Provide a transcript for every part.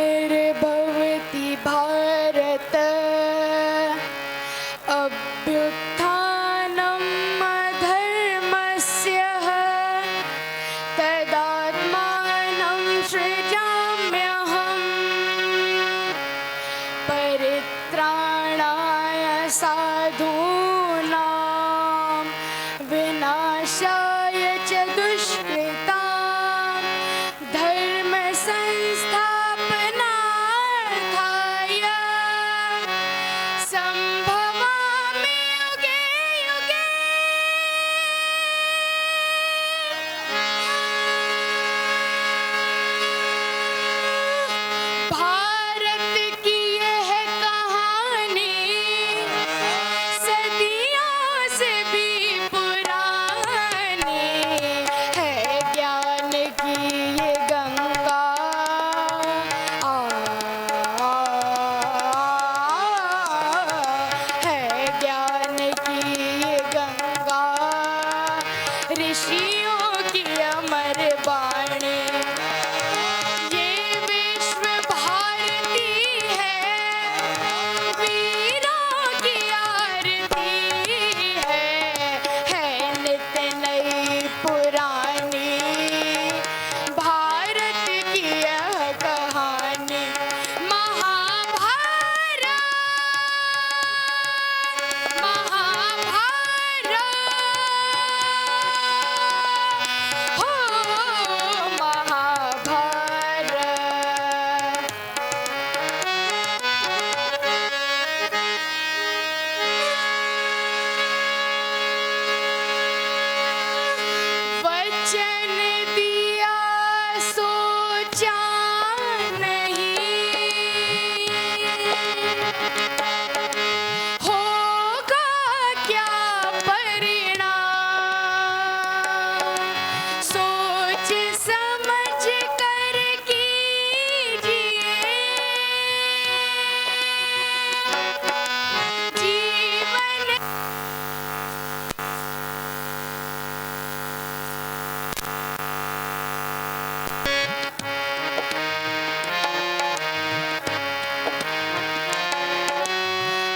ग्लानिर्भवति भारत अभ्युत्थानम् अधर्मस्य तदात्मानं सृजाम्यहम् परित्राणाय साधूनां विनाशाय च दुष्कृतां धर्म संस्थापनार्थाय संभवामि युगे युगे। भारत की यह कहानी सदियों से भी पुरानी है। ज्ञान की ये गंगा है ज्ञान की ये गंगा ऋषियों की अमर वाणी। ये विश्व भारती है वीरों की आरती है नित्य नई पुरानी भारत की यह कहानी। महाभारत महाभारत हो महाभारत। वचन दिया सोचा नहीं होगा क्या परिणाम सोच समझ कर कीजिए जीवन।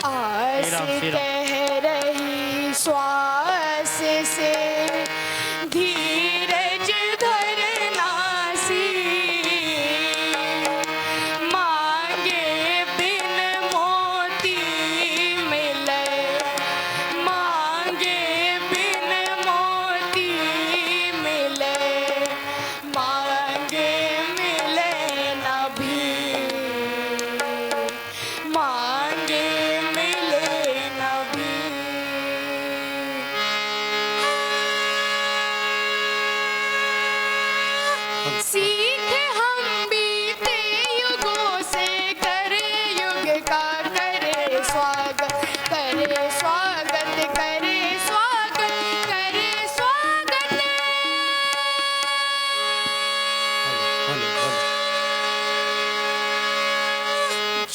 आस कह रही श्वास से धीरज धरना सी मांगे बिन मोती मिले मांगे बिन मोती मिले मांगे मिले न भी मांगे मिले न भी। सीख हम बीते युगों से करे युग का करे स्वागत करे स्वागत करे स्वागत करे स्वागत।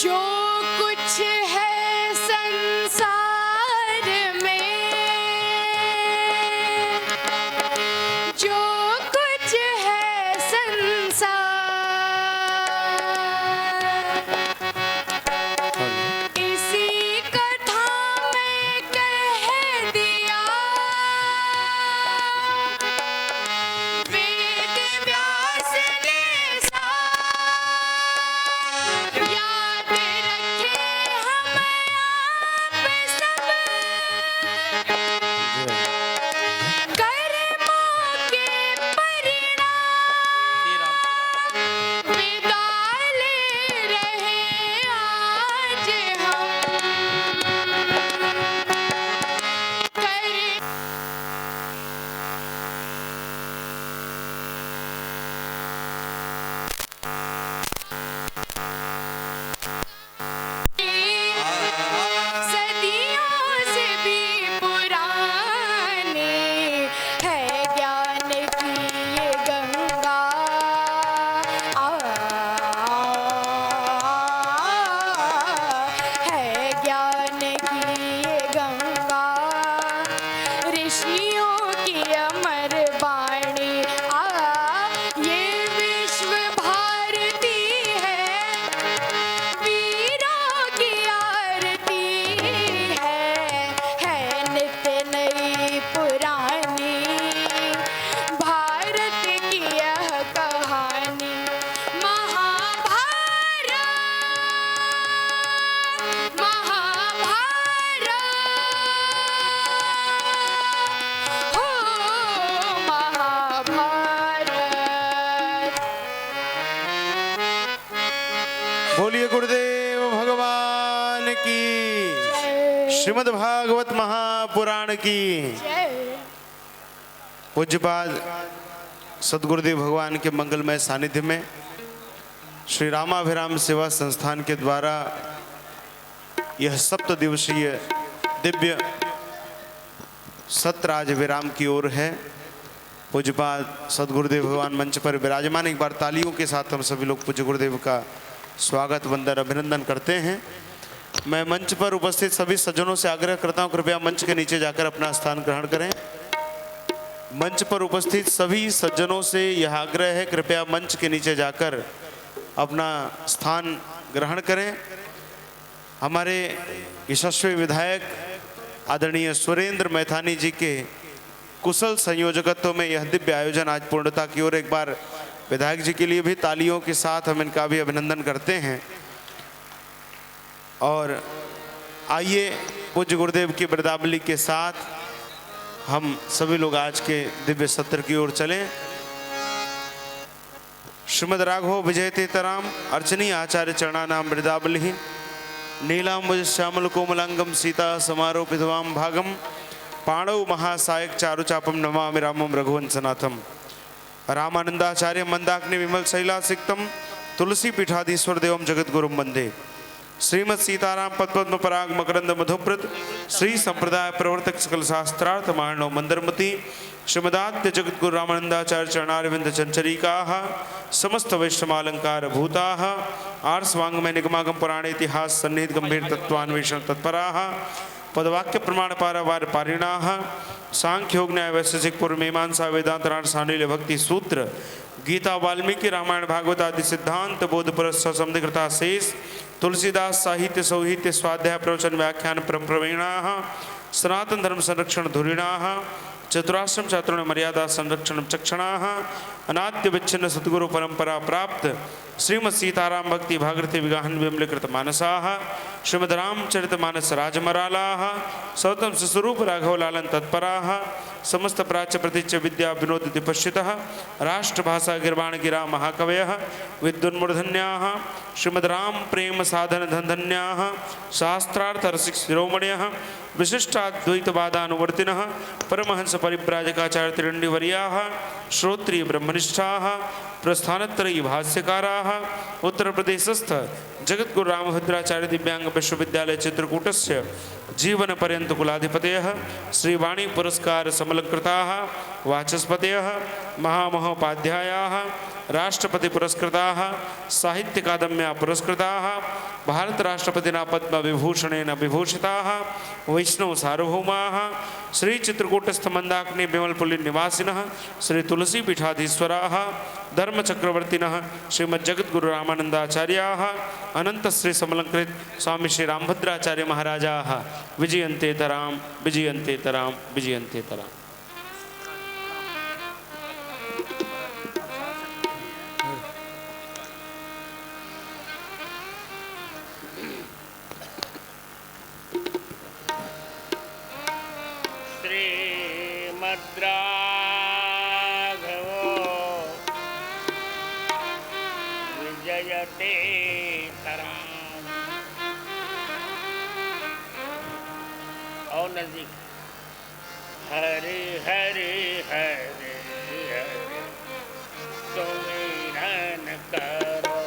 जो कुछ है संसार में जो कुछ है संसार इसी कथा में कह दिया वेद व्यास ने सार। याद रखे हम आप सब कर्मों के परिणाम बोलिए गुरुदेव भगवान की, श्रीमद् भागवत महापुराण की। पूज्यपाद सदगुरुदेव भगवान के मंगलमय सानिध्य में श्री रामाभिराम सेवा संस्थान के द्वारा यह 7 दिवसीय दिव्य सत्र आज विराम की ओर है। पूज्यपाद सदगुरुदेव भगवान मंच पर विराजमान। एक बार तालियों के साथ हम सभी लोग पूज्य गुरुदेव का स्वागत वंदन अभिनंदन करते हैं। मैं मंच पर उपस्थित सभी सज्जनों से आग्रह करता हूं, कृपया मंच के नीचे जाकर अपना स्थान ग्रहण करें। मंच पर उपस्थित सभी सज्जनों से यह आग्रह है, कृपया मंच के नीचे जाकर अपना स्थान ग्रहण करें। हमारे यशस्वी विधायक आदरणीय सुरेंद्र मैथानी जी के कुशल संयोजकत्व में यह दिव्य आयोजन आज पूर्णता की ओर। एक बार विधायक जी के लिए भी तालियों के साथ हम इनका भी अभिनंदन करते हैं। और आइए पूज्य गुरुदेव की वृदावली के साथ हम सभी लोग आज के दिव्य सत्र की ओर चलें। श्रीमद् राघव विजय तीतराम अर्चनी आचार्य चरणानाम वृदावली नीलांबुज श्यामल कोमलांगम सीता समारोपितवाम भागम पाणव महासायक चारुचापम नमामि रामम रघुवंशनाथम रामानंदाचार्य मंदाग्नि विमल शैलासिक्तम तुलसी पीठाधीश्वर देवम जगद्गुरुम वंदे। श्रीमद् सीताराम पद्म पराग मकरंद मधुप्रद श्री संप्रदाय प्रवर्तक सकल शास्त्रार्थ मारणव मंदरमती श्रीमदाद्य जगद्गुरु रामानंदाचार्य चरणारविंद चंचरीका समस्त वैष्णवालंकार भूता आर्सवांगमय निगमागम पुराण इतिहास सन्निहित गंभीर तत्वान्वेषण तत्परा पदवाक्य प्रमाण पारावार पारिणा सांख्योग न्याय वैशेषिक पूर्व मीमांसा वेदांत सानिल्य भक्ति सूत्र गीता वाल्मीकि रामायण भागवत आदि सिद्धांत बोध पुरस्सर समधिकृता शेष तुलसीदास साहित्य सौहित्य स्वाध्याय प्रवचन व्याख्यान परम प्रवीणा सनातन धर्म संरक्षण धुरीणा चतुराश्रम छात्रों मर्यादा संरक्षण चक्षणा अनाद्य विच्छिन्न सद्गुरु परंपरा प्राप्त श्रीमद् सीताराम भक्ति भागृति विगाहन विमलकृत मानसा श्रीमद् रामचरित मानस राजमराला सौतम स्वरूप राघव लालन तत्परा समस्त प्राच्य प्रतीच्य विद्या विनोद पश्यतः राष्ट्रभाषा गिर्वाण गिरा महाकवय विद्वन्मूर्धन्या श्रीमद् राम प्रेम साधन धन्धन्या शास्त्रार्थ रसिक शिरोमणय विशिष्टाद्वैतवादानुवर्तिन परमहंस परिव्राजकाचार्य त्रिण्डिवर्या श्रोत्रिय ब्रह्मनिष्ठा प्रस्थानत्रयी भाष्यकारा उत्तर प्रदेशस्थ जगद्गुरु रामभद्राचार्य दिव्यांग विश्वविद्यालय चित्रकूटस्य जीवन पर्यंत कुलाधिपतयः श्रीवाणी पुरस्कार समलंकृताः वाचस्पतयः महामहोपाध्यायाः राष्ट्रपति पुरस्कृताः साहित्य अकादम्या पुरस्कृताः भारत राष्ट्रपतिना पद्म विभूषणेन विभूषिताः वैष्णव सार्वभौमाः श्री चित्रकूटस्थ मंदाकिनी विमलपुली निवासिनः श्री तुलसी पीठाधीश्वराः धर्मचक्रवर्तिनः श्रीमद् जगद्गुरु रामानंदाचार्याः अनंत श्री समलंकृत स्वामी श्री रामभद्राचार्य महाराजाः विजयन्ते तराम विजयन्ते तराम विजयन्ते तराम। हरे हरे हरे हरे सुमिरन करो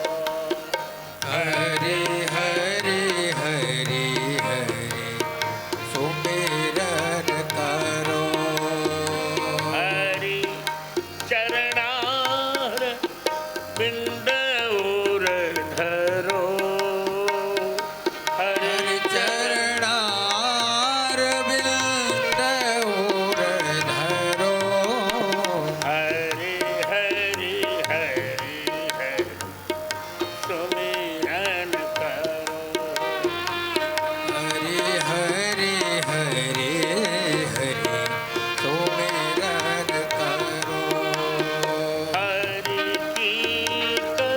हरे हरे हरे हरे सुमिरन करो हरि चरणार बिंद उर धरो हरि चरणार बिंद उर धरो हरि हरि हरि हरि सुमिरन करो हरे हरे हरे हरे सुमिरन करो हरि कीर्तन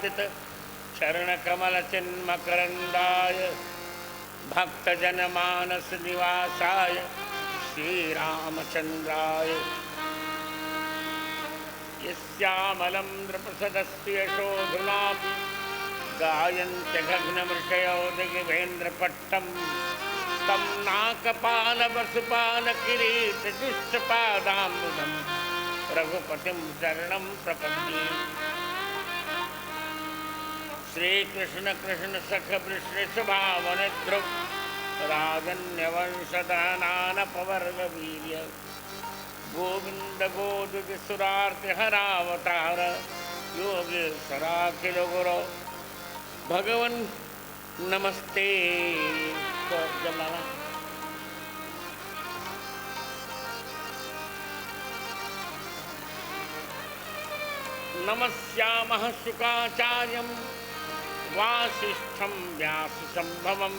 विराजित चरण कमल चिन्मकरंदाय भक्तजन मानस निवासाय श्री रामचंद्राय यस्यामलं नृपसदस्य यशोधुनापि गायन्त्यघग्नमृषयो दिग्वेन्द्रपट्टं तं नाकपालवसुपालकिरीटजुष्टपादाम्बुजं रघुपतिं शरणं प्रपद्ये। श्रीकृष्ण कृष्ण सख वृषभावनिद्रुव राजन्यवंशदानानपवर्गवीर्य गोविंद गोदुज सुरार्ति हरावतार योगेश्वराखिल गुरो भगवन नमस्ते। नमस्यामः शुकाचार्यं वासिष्ठं व्याससंभवं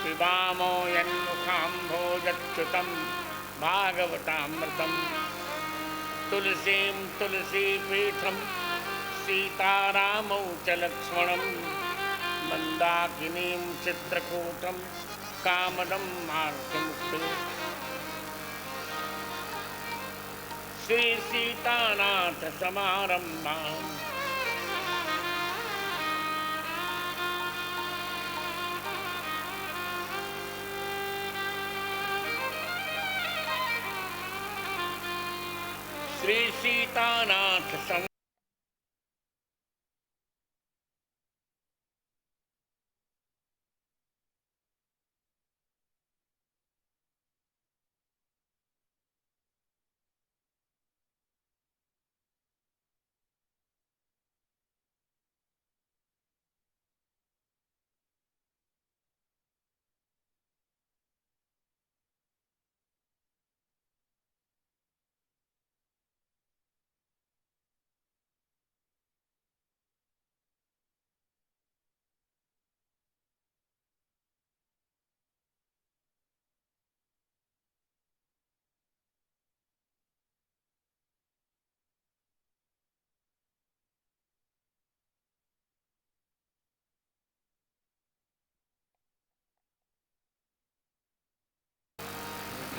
पिबामो यन्मुखाम्भोजच्युतं भागवतामृतं तुलसीं तुलसीपीठं सीतारामौ च लक्ष्मणं मन्दाकिनीं चित्रकूटं कामदं मार्गमुक्ते श्री सीतानाथ समारम्भां श्री सीतानाथ सम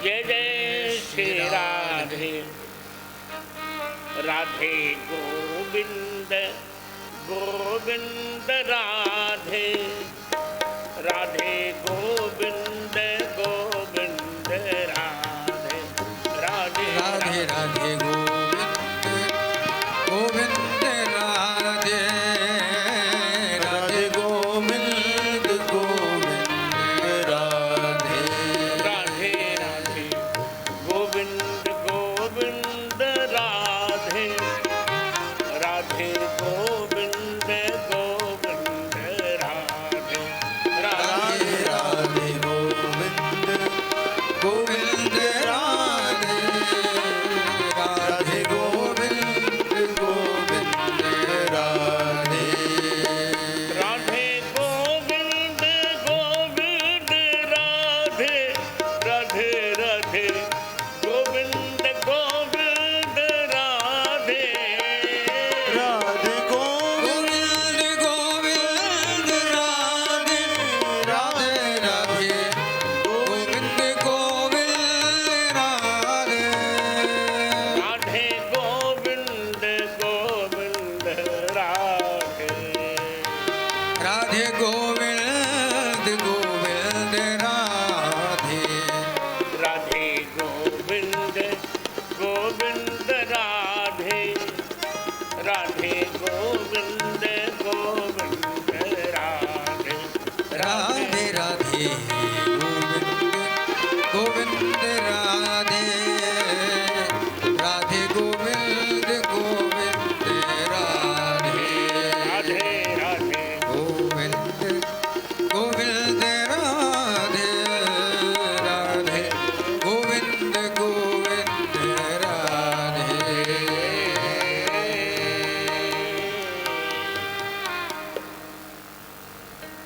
जय जय श्री राधे राधे गोविंद गोविंद राधे राधे गोविंद गोविंद राधे राधे राधे राधे गोविंद गोविंद राधे राधे गोविंद गोविंद राधे राधे राधे गोविंद गोविंद राधे राधे गोविंद गोविंद राधे राधे राधे गोविंद गोविंद राधे राधे गोविंद गोविंद राधे राधे गोविंद गोविंद राधे राधे राधे गोविंद गोविंद राधे राधे गोविंद गोविंद राधे राधे राधे गोविंद गोविंद राधे राधे गोविंद गोविंद राधे राधे गोविंद गोविंद राधे राधे गोविंद गोविंद राधे राधे गोविंद गोविंद राधे राधे राधे गोविंद गोविंद राधे राधे गोविंद गोविंद राधे राधे राधे गोविंद गोविंद राधे राधे गोविंद गोविंद राधे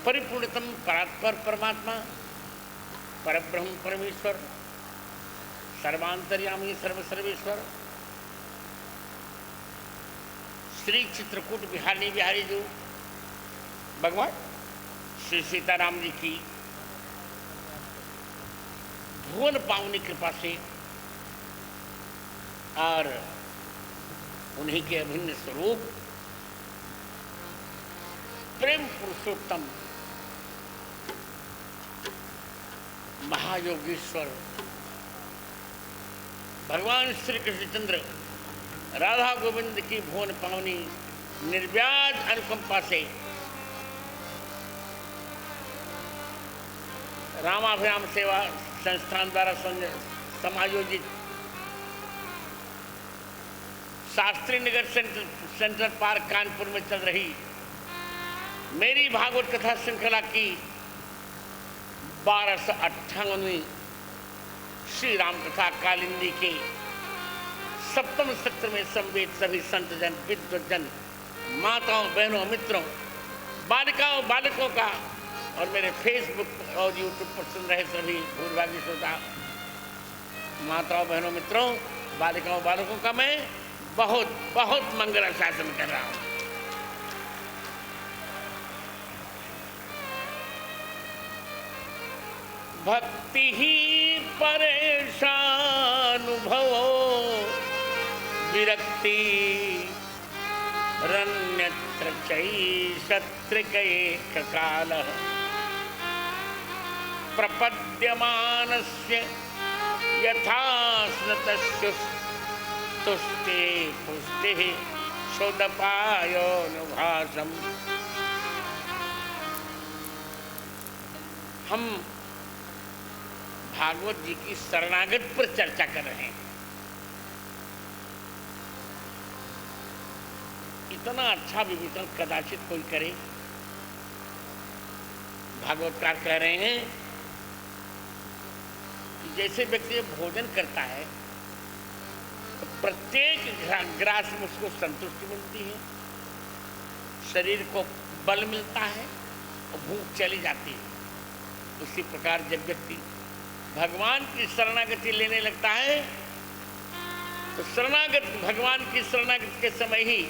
परिपूर्णतम परात्पर परमात्मा परब्रह्म परमेश्वर सर्वांतर्यामी सर्वसर्वेश्वर श्री चित्रकूट बिहारी बिहारी जो भगवान श्री सीताराम जी की भुवन पावनी कृपा से और उन्हीं के अभिन्न स्वरूप प्रेम पुरुषोत्तम महायोगेश्वर भगवान श्री कृष्णचंद्र राधा गोविंद की भुवन पावनी निर्व्याज अनुकंपा से रामाभिराम सेवा संस्थान द्वारा समायोजित शास्त्री नगर सेंट्रल पार्क कानपुर में चल रही मेरी भागवत कथा श्रृंखला की 1258वीं श्री राम कथा कालिंदी के 7वें सत्र में संवेद सभी संतजन विद्वजन माताओं बहनों मित्रों बालिकाओं बालकों का और मेरे फेसबुक और यूट्यूब पर सुन रहे सभी भूलभागी श्रोता माताओं बहनों मित्रों बालिकाओं बालकों का मैं बहुत बहुत मंगल शासन कर रहा हूँ। भक्ति ही परेशान भवो विरक्ति रन्यत्र चैषत्रिकैक कालः प्रपद्यमानस्य यथा स्नतस्तुष्टे पुष्टिः क्षुदपायोनुभासम्। हम भागवत जी की शरणागत पर चर्चा कर रहे हैं। इतना अच्छा विवेचन कदाचित कोई करे। भागवतकार कह रहे हैं कि जैसे व्यक्ति भोजन करता है तो प्रत्येक ग्रास में उसको संतुष्टि मिलती है, शरीर को बल मिलता है और भूख चली जाती है। उसी प्रकार जब व्यक्ति भगवान की शरणागति लेने लगता है तो भगवान की शरणागति के समय ही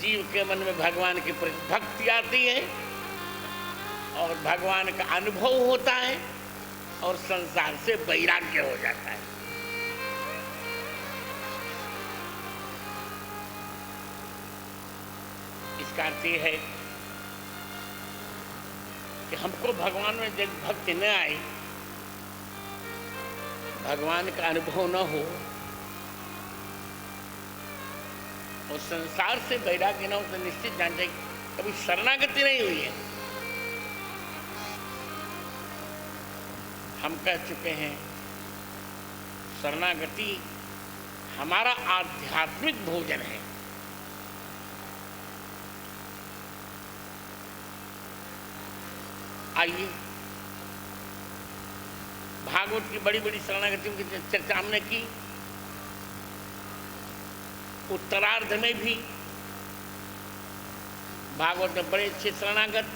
जीव के मन में भगवान की प्रति भक्ति आती है और भगवान का अनुभव होता है और संसार से वैराग्य हो जाता है। इसका अर्थ यह है कि हमको भगवान में जब भक्ति न आए, भगवान का अनुभव न हो और संसार से वैराग्य न हो तो निश्चित जान जाए कभी शरणागति नहीं हुई है। हम कह चुके हैं शरणागति हमारा आध्यात्मिक भोजन है। आइए भागवत की बड़ी बड़ी शरणागतियों की चर्चा हमने की। उत्तरार्ध में भी भागवत में बड़े अच्छे शरणागत,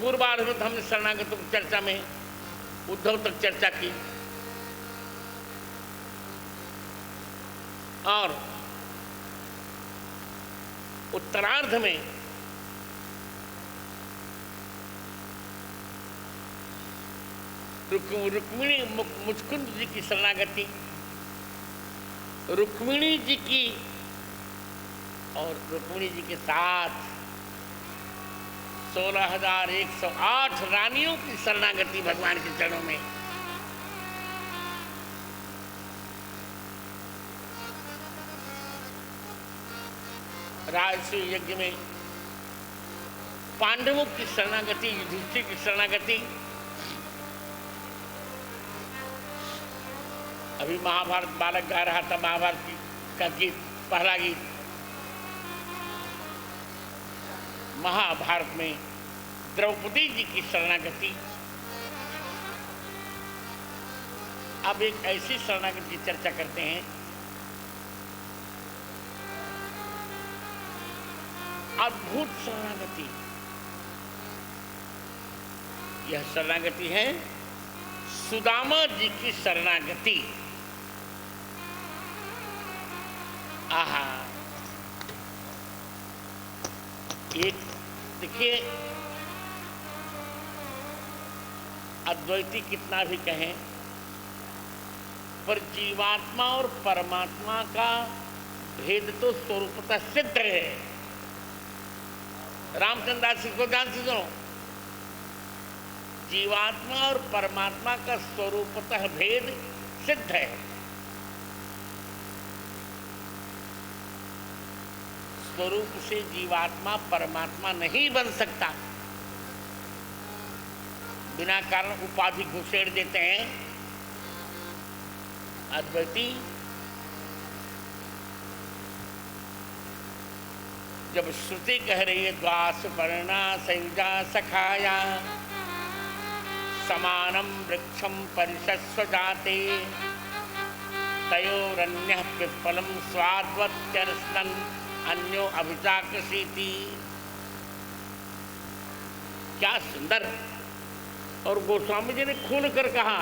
पूर्वार्ध में हमने शरणागतों की चर्चा में उद्धव तक चर्चा की और उत्तरार्ध में रुक्मिणी मुचकुंद जी की शरणागति, रुक्मिणी जी की और रुक्मिणी जी के साथ 16,108 रानियों की शरणागति भगवान के चरणों में। राजसूय यज्ञ में पांडवों की शरणागति, युधिष्ठिर की शरणागति। अभी महाभारत बालक गा रहा था महाभारत का गीत, पहला गीत। महाभारत में द्रौपदी जी की शरणागति। अब एक ऐसी शरणागति की चर्चा करते हैं अद्भुत शरणागति। यह शरणागति है सुदामा जी की शरणागति। आहा, एक देखिए, अद्वैती कितना भी कहें, पर जीवात्मा और परमात्मा का भेद तो स्वरूपतः सिद्ध है। रामचंद्र दास को ध्यान से सुनो, जीवात्मा और परमात्मा का स्वरूपतः भेद सिद्ध है। स्वरूप से जीवात्मा परमात्मा नहीं बन सकता। बिना कारण उपाधि घुसेड़ देते हैं अद्वैती। जब श्रुति कह रही है द्वास वर्णा संयुजा सखाया समानम वृक्षम परिशस्व जाते तयोरन्यः पिप्पलम स्वाद्वत्यर्स्नन् अन्यो अभिचाकृषीति। क्या सुंदर! और गोस्वामी जी ने खोल कर कहा,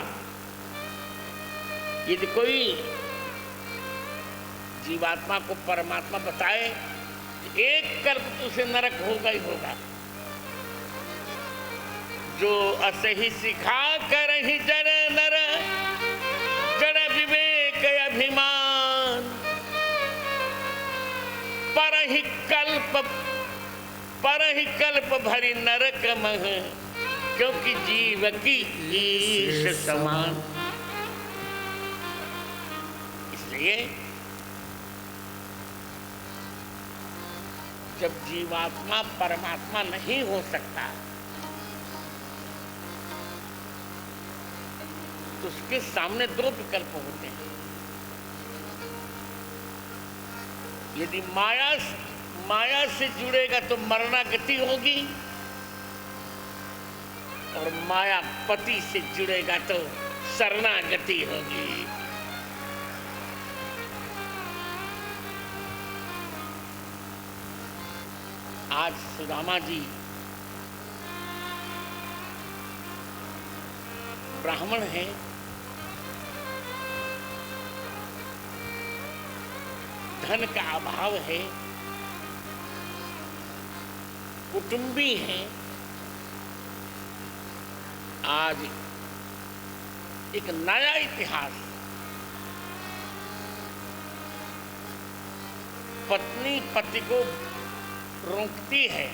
यदि कोई जीवात्मा को परमात्मा बताए, एक कल्प तो उसे नरक होगा ही होगा। जो असही सिखा कर ही जड़ नर जड़ विवेक अभिमान पर ही कल्प भरी नरक मह क्योंकि जीव की ईश समान। इसलिए जब जीवात्मा परमात्मा नहीं हो सकता तो उसके सामने दो विकल्प होते हैं। यदि माया से जुड़ेगा तो मरणागति होगी, और माया पति से जुड़ेगा तो शरणागति होगी। आज सुदामा जी ब्राह्मण हैं, धन का अभाव है, कुटुंबी हैं। आज एक नया इतिहास, पत्नी पति को रोकती है,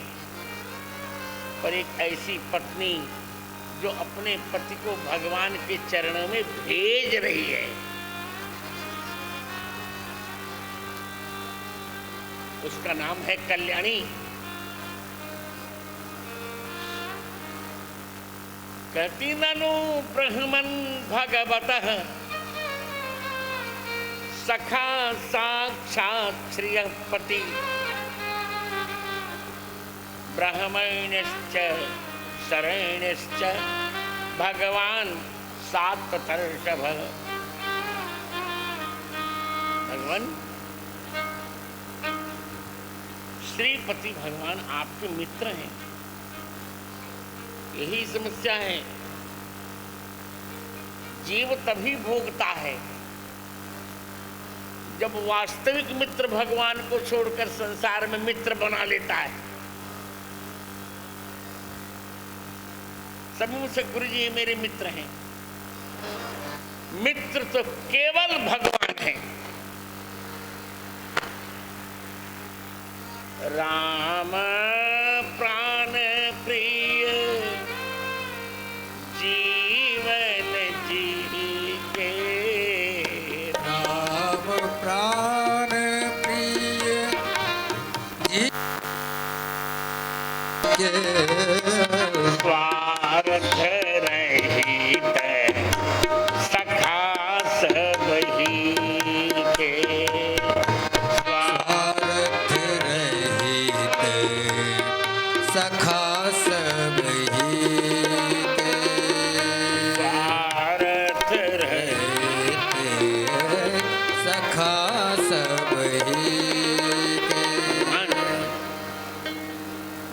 पर एक ऐसी पत्नी जो अपने पति को भगवान के चरणों में भेज रही है। उसका नाम है कल्याणी। कहती ननु ब्रह्मन् भगवतः सखा साक्षात् श्रियपति ब्राह्मणश्च शरणश्च भगवान सात्वतर्षभ। भगवान श्रीपति भगवान आपके मित्र हैं। यही समस्या है, जीव तभी भोगता है जब वास्तविक मित्र भगवान को छोड़कर संसार में मित्र बना लेता है। सभी मुझसे गुरु जी मेरे मित्र हैं। मित्र तो केवल भगवान है। राम प्राण प्रिय जीवन जी के, राम प्राण प्रिय जी के स्वार्थ रहित सखा सब ही के, स्वार्थ रहित सखा सब ही के, स्वार्थ रहित सखा सब ही के।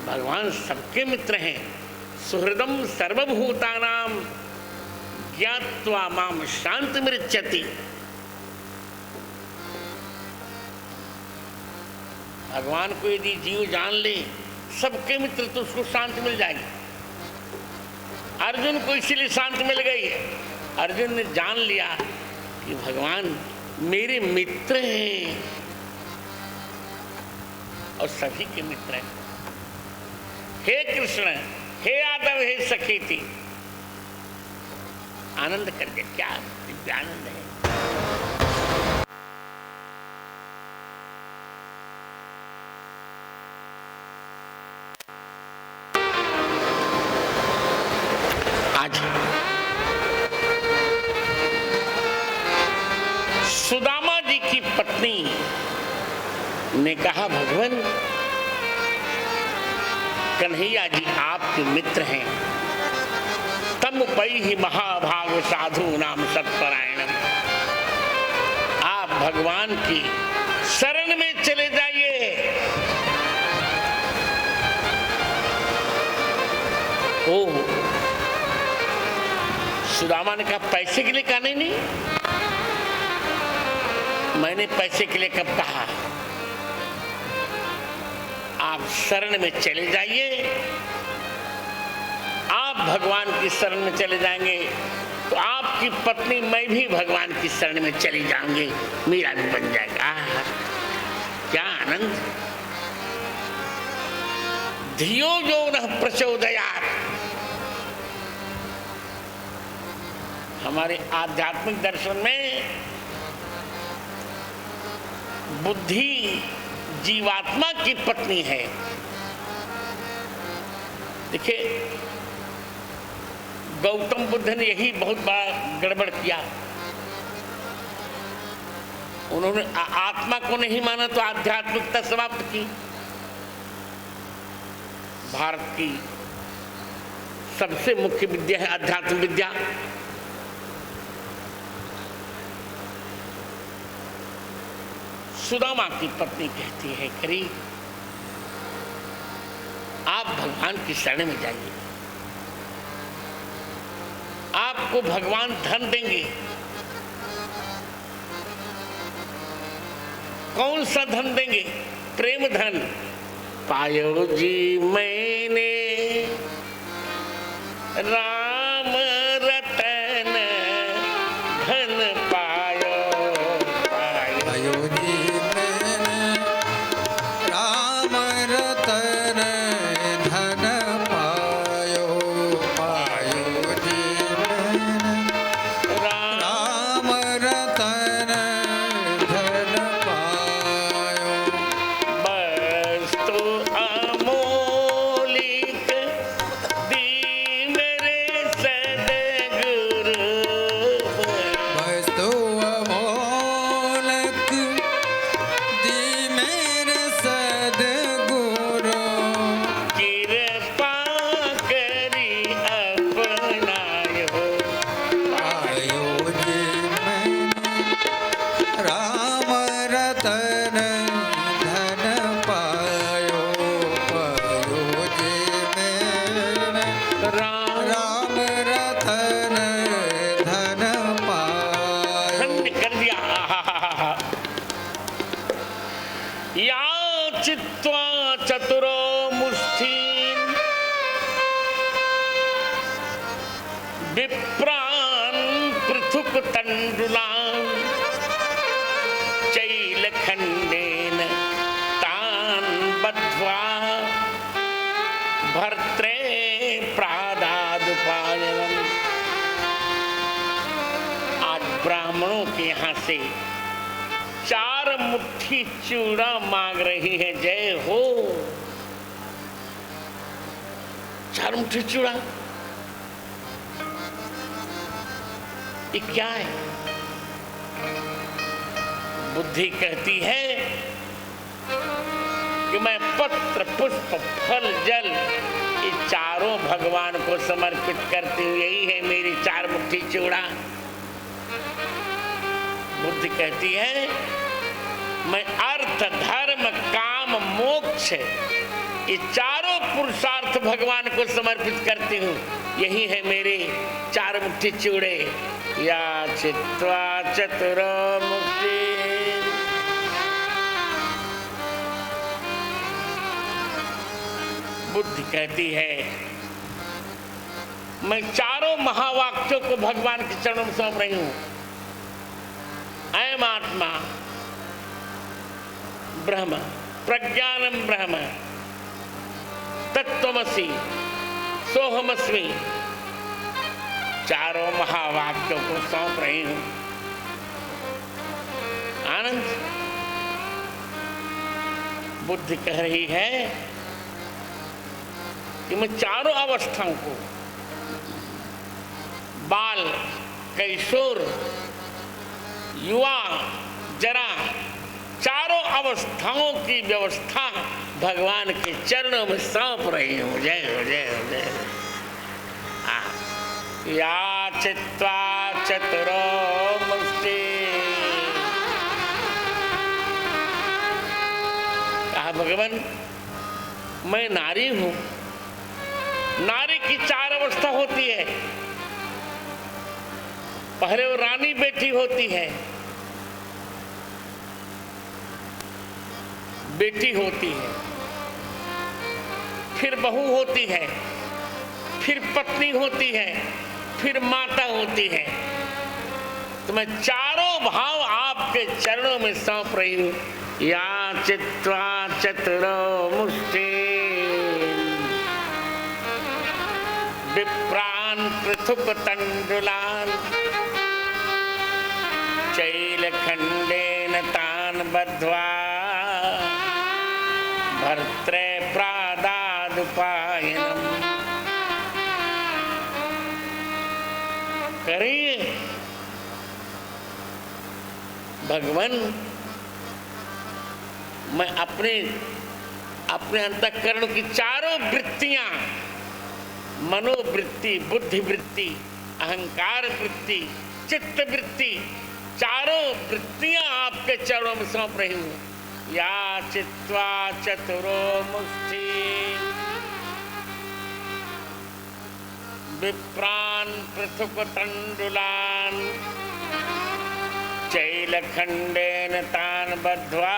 भगवान सबके मित्र हैं। सुहृदम सर्वभूतानां ज्ञात्वा माम शांतिमृच्छति। भगवान को यदि जीव जान ले, सबके मित्र, तो उसको शांति मिल जाएगी। अर्जुन को इसीलिए शांति मिल गई। अर्जुन ने जान लिया कि भगवान मेरे मित्र हैं और सभी के मित्र हैं। हे कृष्ण, हे यादव, हे सखेती, आनंद कर दे। क्या दिव्य आनंद है। आज सुदामा जी की पत्नी ने कहा, भगवान कन्हैया जी आपके मित्र हैं। तम पई ही महाभाग साधु नाम सत्परायणम। आप भगवान की शरण में चले जाइए। ओ सुदामा ने कहा, पैसे के लिए कहा? नहीं, मैंने पैसे के लिए कब कहा? आप शरण में चले जाइए। आप भगवान की शरण में चले जाएंगे तो आपकी पत्नी, मैं भी भगवान की शरण में चली जाऊंगी, मेरा भी बन जाएगा। क्या आनंद। धियो जो न प्रचोदयात्। हमारे आध्यात्मिक दर्शन में बुद्धि जीवात्मा की पत्नी है। देखिए, गौतम बुद्ध ने यही बहुत बड़ा गड़बड़ किया। उन्होंने आत्मा को नहीं माना तो आध्यात्मिकता समाप्त की। भारत की सबसे मुख्य विद्या है अध्यात्म विद्या। सुदामा की पत्नी कहती है, करी आप भगवान की शरण में जाइए, आपको भगवान धन देंगे। कौन सा धन देंगे? प्रेम धन। पायो जी मैंने राम रतन धन पायो, पायो जी मैंने राम रतन धन पायो, पायो जी मैंने राम रतन धन पायो। वस्तु अमोलिक दी मेरे सद्गुरु, वस्तु अमोलक दी मेरे सद्गुरु, कृपा करी अपनायो। पायो जी मैंने राम रतन धन पायो, पायो जी मैंने राम रतन धन पायो। खंड कर दिया। याचित्वा चतुरो मुष्ठीन् विप्रान् पृथुक तण्डुलान् चैलखण्डेन तान् बद्ध्वा भर्त्रे प्रादादुपायनम्। आज ब्राह्मणों के यहाँ से 4 मुट्ठी चूड़ा मांग रही है। जय हो। 4 मुट्ठी चूड़ा, ये क्या है? बुद्धि कहती है कि मैं पत्र पुष्प फल जल ये चारों भगवान को समर्पित करती हूँ, यही है मेरी 4 मुट्ठी चूड़ा। बुद्धि कहती है मैं अर्थ धर्म काम मोक्ष ये चारों पुरुषार्थ भगवान को समर्पित करती हूँ, यही है मेरे 4 मुट्ठी चूड़े। या चित्वा चतुरो मुक्ति बुद्धि कहती है मैं चारों महावाक्यों को भगवान के चरणों में सौंप रही हूं। अयम आत्मा ब्रह्म प्रज्ञानम ब्रह्म तत्त्वमसि सोहमस्मि, चारों महावाक्यों को सौंप रही हूं। आनंद बुद्धि कह रही है कि मैं चारों अवस्थाओं को, बाल, किशोर, युवा, जरा, चारों अवस्थाओं की व्यवस्था भगवान के चरणों में सौंप रही हूं। जय हो, जय हो, जय हो। या चित्वा चतुरो मुष्टि, कहा भगवान मैं नारी हूं। नारी की चार अवस्था होती है। पहले वो रानी बेटी होती है, बेटी होती है, फिर बहू होती है, फिर पत्नी होती है, फिर माता होती है। तो मैं चारों भाव आपके चरणों में सौंप रही हूं। या चित्वा चतुरो मुष्टि विप्रान पृथुक तंडुलान चैलखंडेन तान बद्ध्वा भर्त्रे प्रादादुपायनम। करिए भगवान, मैं अपने अंतःकरण की चारों वृत्तियां, मनोवृत्ति, बुद्धि वृत्ति, अहंकार वृत्ति, चित्त वृत्ति, चारों वृत्तियां आपके चरणों में सौंप रही हूं। या चित्वा चतुरो मुष्टि विप्रान पृथुक तंडुलान चैलखंडेन तान बद्ध्वा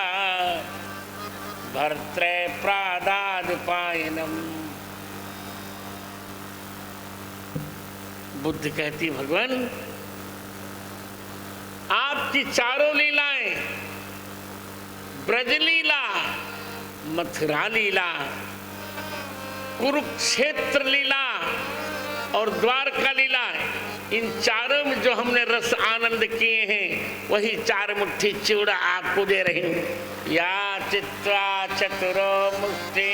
भर्त्रे प्रादादुपायनम। बुद्धि कहती भगवान आपकी चारों लीलाएं, ब्रज लीला, मथुरा लीला, कुरुक्षेत्र लीला और द्वारका लीला, इन चारों में जो हमने रस आनंद किए हैं वही चार मुट्ठी चिवड़ा आपको दे रही हूं। या चित्वा चतुरो मुष्टि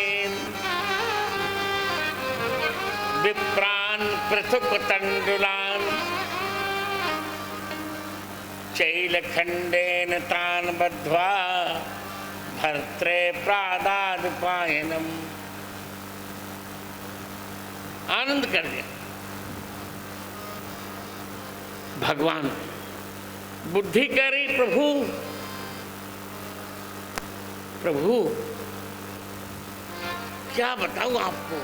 विप्रान पृथुक तंडुलान चैलखंडेन तान बद्ध्वा भर्त्रे प्रादादुपायनम। आनंद कर दिया भगवान। बुद्धि कह रही प्रभु प्रभु क्या बताऊं आपको,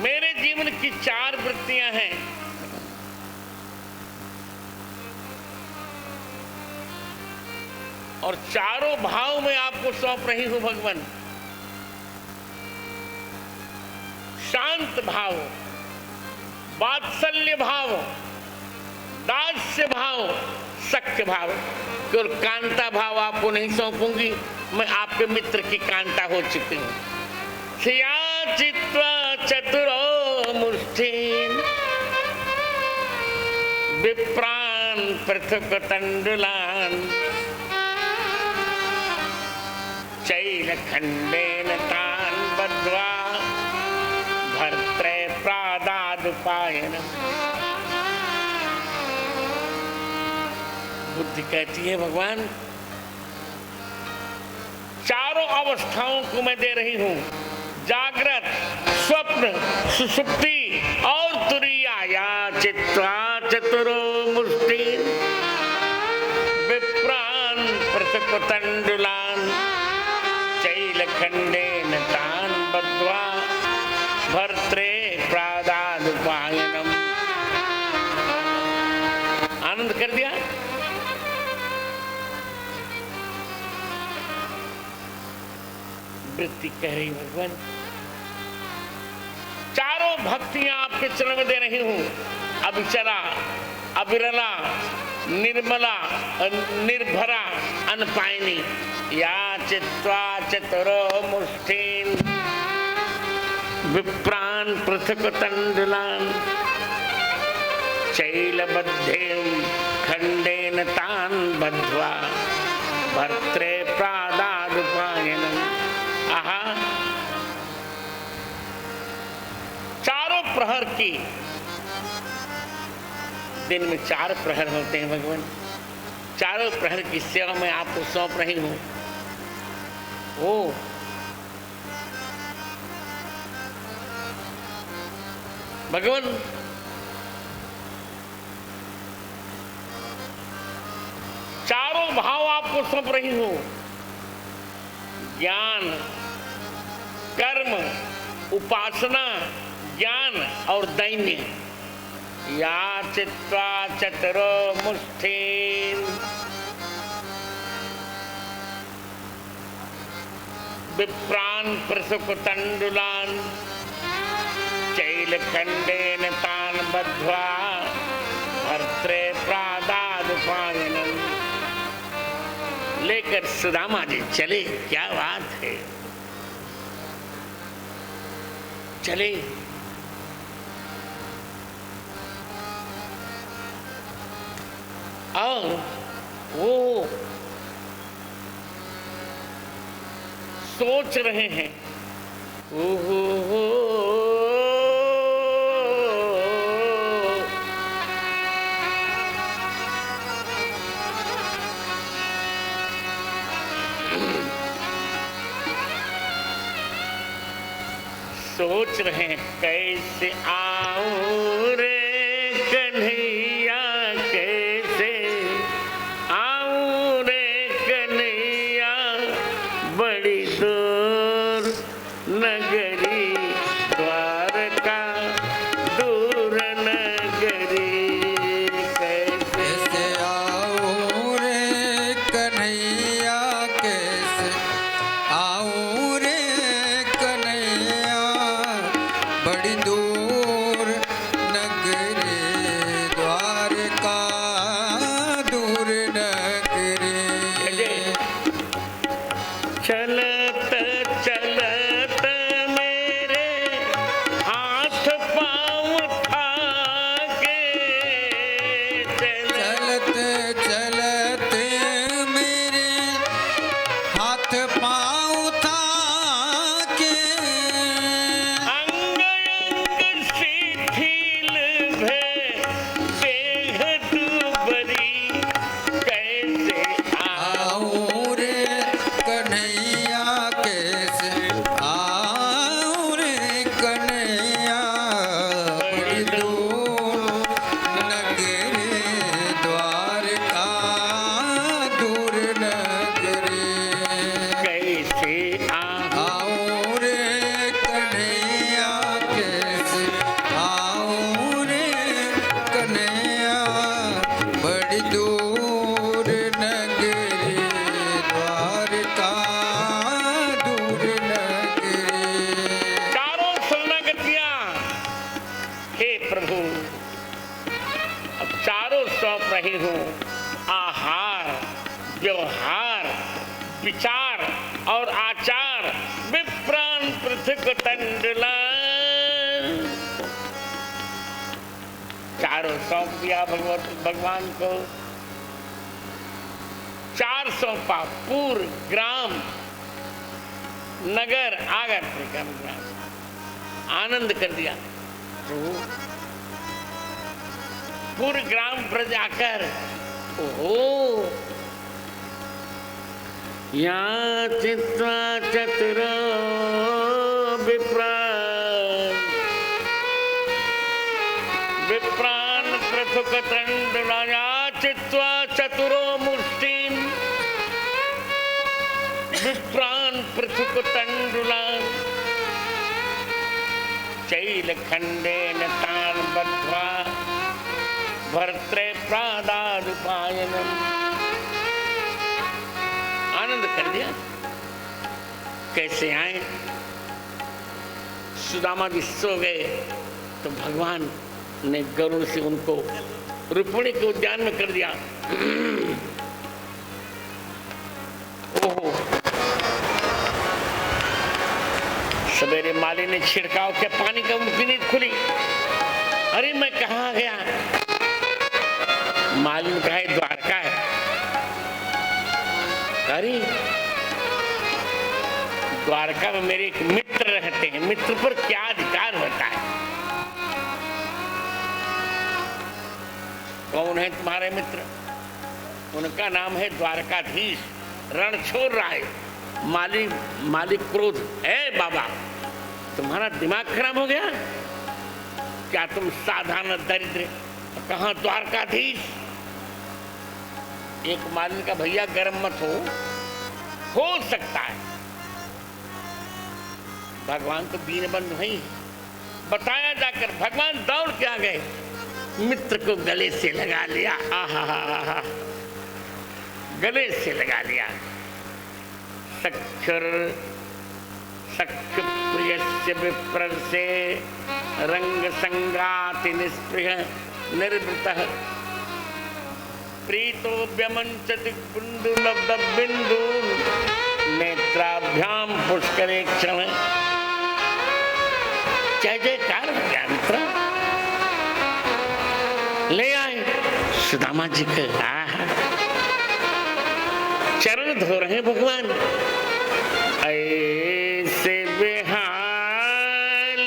मेरे जीवन की चार वृत्तियां हैं। और चारों भाव में आपको सौंप रही हूं भगवान। शांत भाव, वात्सल्य भाव, दास्य भाव, सख्य भाव। केवल कांता भाव आपको नहीं सौंपूंगी, मैं आपके मित्र की कांता हो चुकी हूं। या चित्वा चतुरो मुष्टिन विप्रान पृथुक तंडुलान चैलखंडेन तान बद्ध्वा भर्त्रे प्रादादुपायनम। बुद्धि कहती है भगवान चारों अवस्थाओं को मैं दे रही हूं, जागृत, स्वप्न, सुषुप्ति और तुरीया। या चित्वा चतुरो मुष्टि विप्रान पृथुक तंडुलान चैलखंडेन तान बद्ध्वा भर्त्रे प्रादादुपायनम। आनंद कर दिया। वृत्ति कह रही भगवान, चारों भक्तियां आपके चरण में दे रही हूं। अविचरा, अविरला, निर्मला, निर्भरा, अनपायनी, या चित्वा चतुरो मुष्टिन विप्रान पृथक तंडुलान चैलबद्धेम खंडेन तान बद्ध्वा भर्त्रे प्रादादुपायनम। आहा, चारों प्रहर की, दिन में 4 प्रहर होते हैं भगवान, चारों प्रहर की सेवा में आपको सौंप रही हूं। ओ भगवान, चारों भाव आपको सौंप रही हूं, ज्ञान, कर्म, उपासना, ज्ञान और दैन्य। या चित्वा चतुरो मुष्टिन विप्रान प्रसुक तंडुलान चैलखंडेन तान बद्ध्वा भर्त्रे प्रादादुपायनम। लेकर सुदामा जी चले, क्या बात है, चले। और वो सोच रहे हैं, ओहो, सोच रहे हैं कैसे आऊं रे कन्हैया, कैसे आऊं रे कन्हैया, बड़ी दूर नगरी द्वारका, दूर नगरी, कैसे आऊं रे कन्हैया, कैसे आऊं रे कन्हैया, बड़ी दूर नगरी द्वारका, दूर नगरी। चलत चलत मेरे हाथ पाँव थाके, चलत चलत मेरे हाथ पाँव थाके, अंग अंग शिथिल भय देह दुबरी, कैसे आऊं रे कन्हैया, कैसे आऊं रे कन्हैया, बड़ी दूर नगरी द्वारका, दूर नगरी। कैसे आऊं रे कन्हैया, कैसे आऊं रे कन्हैया, बड़ी दूर नगरी द्वारका, दूर नगरी। चारों शरणागतियां, हे प्रभु, अब चारों सौंप रही हूं, आहार, व्यवहार, विचार और आचार, विप्रान पृथक तंडुलान, चारों सौंप दिया भगवान को। 4 सौंपा, पूर्व, ग्राम, नगर, आगर, आनंद कर दिया। पूर्व ग्राम पर जाकर, ओहो, या चित्वा चतुरो विप्रान, विप्रान पृथुक तंडुलाया चित्वा चतुरो मुष्टिन विप्रान पृथुक तंडुलान चैलखंडेन तान बद्ध्वा भर्त्रे प्रादादुपायनम। आनंद कर दिया। कैसे आए? सुदामा जी सो गए तो भगवान ने गरुड़ से उनको रुक्मिणी के उद्यान में कर दिया। ओहो, सवेरे माली ने छिड़काव किया, पानी का उनकी नींद खुली। अरे मैं कहाँ गया? माली ने कहा द्वारका है। अरे द्वारका में मेरे एक मित्र रहते हैं, मित्र पर क्या अधिकार होता है? कौन है तुम्हारे मित्र? उनका नाम है द्वारकाधीश रणछोड़ राय। मालिक क्रोध, ए बाबा तुम्हारा दिमाग खराब हो गया क्या? तुम साधारण दरिद्र, कहाँ द्वारकाधीश? एक मालिन का भैया गर्म मत हो सकता है। भगवान तो दीन बंधु नहीं बताया जाकर। भगवान दौड़ के आ गए, मित्र को गले से लगा लिया। आहा, गले से लगा लिया। सख्य प्रियस्य विप्र से रंग संगाति निस्पृह निर्वृतः प्रीतो व्यमंचति बिंदु नेत्राभ्याम पुष्करे क्षण। जय जयकार हो गया मित्र। ले आए सुदामा जी के, चरण धो रहे भगवान। ऐसे बेहाल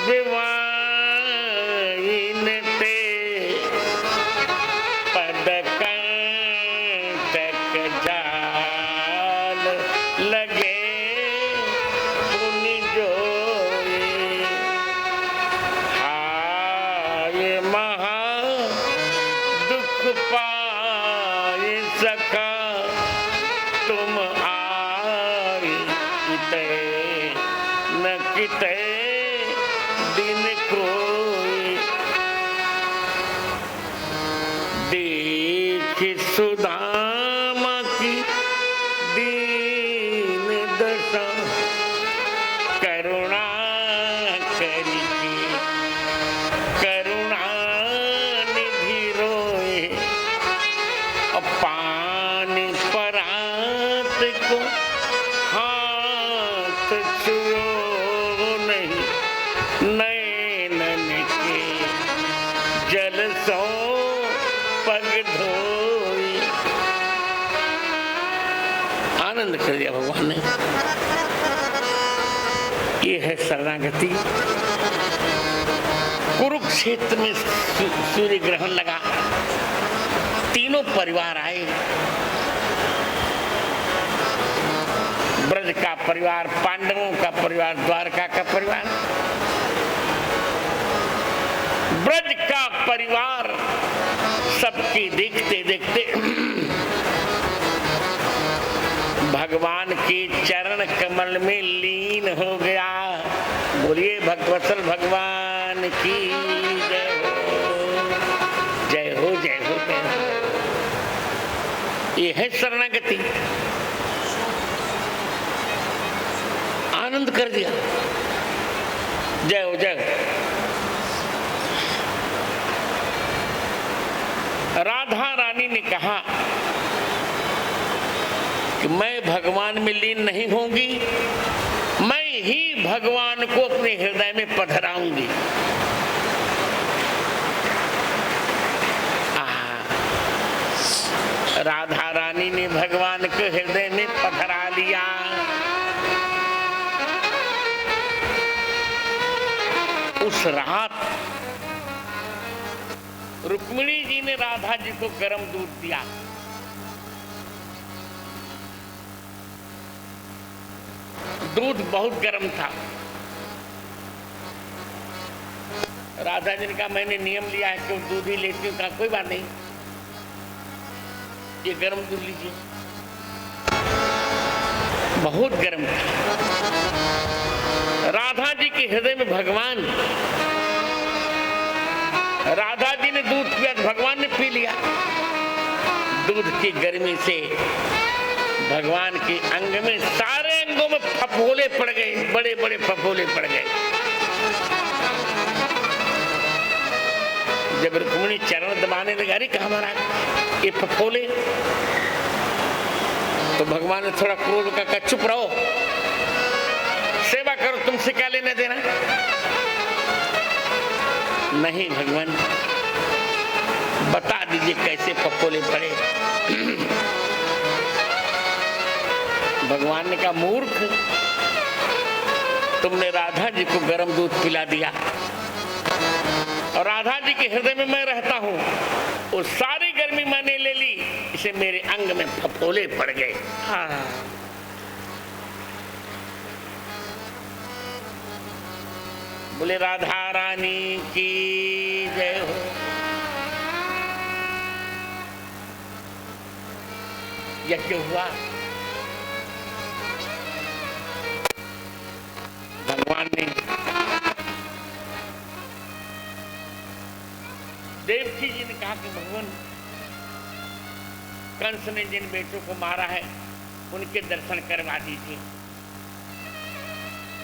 विवाहिन ते पद कंटक जाल लगे पुनि जोए। हाय महा दुख पाए सका तुम आए किते न किते दिन कोई। देख सुदामा की दीन दशा करुणा करी करुणा निधि रोए। पानी परात को हाथ छुओ नहीं, नैनन के जल सो पग धोई। आनंद कर दिया भगवान ने। ये है शरणागति। कुरुक्षेत्र में सूर्य ग्रहण लगा, तीनों परिवार आए। ब्रज का परिवार, पांडवों का परिवार, द्वारका का परिवार। ब्रज का परिवार सबकी देखते देखते भगवान के चरण कमल में लीन हो गया। बोलिए भगवत्सल भगवान की जय हो, जय हो, जय हो, जय हो। ये है शरणागति। आनंद कर दिया। जय हो, जय हो। राधा रानी ने कहा कि मैं भगवान में लीन नहीं होंगी, मैं ही भगवान को अपने हृदय में पधराऊंगी। राधा रानी ने भगवान को हृदय में पधरा लिया। उस रात रुक्मिणी जी ने राधा जी को गर्म दूध दिया। दूध बहुत गर्म था। राधा जी ने कहा मैंने नियम लिया है कि दूध ही लेती हूँ। कहा कोई बात नहीं, ये गर्म दूध लीजिए। बहुत गर्म था। राधा जी के हृदय में भगवान, राधा जी ने दूध पिया तो भगवान ने पी लिया। दूध की गर्मी से भगवान के अंग में, सारे अंगों में फफोले पड़ गए, बड़े बड़े फफोले पड़ गए। जब रुक्मिणी चरण दबाने लगा, अरे कहाँ महाराज ये फफोले, तो भगवान ने थोड़ा क्रोध का कहा, चुप रहो, सेवा करो, तुमसे क्या लेना देना। नहीं भगवान, बता दीजिए कैसे फफोले पड़े। भगवान ने कहा, मूर्ख, तुमने राधा जी को गर्म दूध पिला दिया और राधा जी के हृदय में मैं रहता हूं, और सारी गर्मी मैंने ले ली, इसे मेरे अंग में फफोले पड़ गए। बोले राधा रानी की जय हो। यज्ञ हुआ, भगवान ने देवकी जी ने कहा कि भगवान, कंस ने जिन बेटों को मारा है उनके दर्शन करवा दीजिए।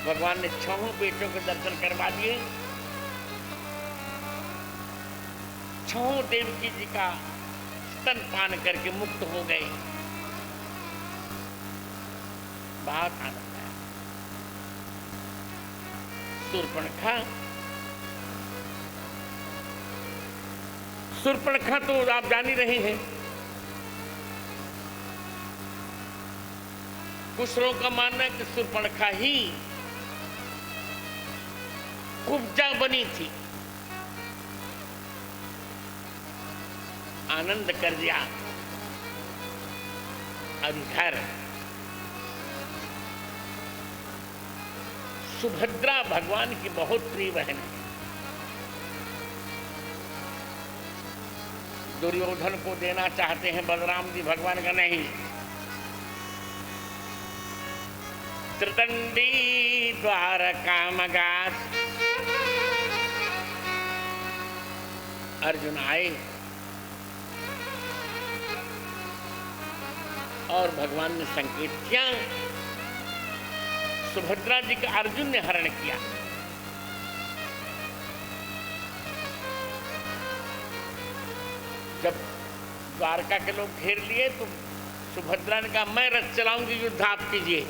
भगवान ने 6 बेटों के दर्शन करवा दिए। 6 देवकी जी का स्तनपान करके मुक्त हो गए। बहुत आनंद आया। शूर्पणखा तो आप जान ही रहे हैं, कुछ लोगों का मानना है कि शूर्पणखा ही कुब्जा बनी थी, आनंद कर दिया। अधिकार सुभद्रा भगवान की बहुत प्रिय बहन है। दुर्योधन को देना चाहते हैं बलराम जी, भगवान का नहीं। त्रिदंडी द्वारका मगास, अर्जुन आए और भगवान ने संकेत किया, सुभद्रा जी का अर्जुन ने हरण किया। जब द्वारका के लोग घेर लिए तो सुभद्रा ने कहा, मैं रथ चलाऊंगी, युद्ध आप कीजिए।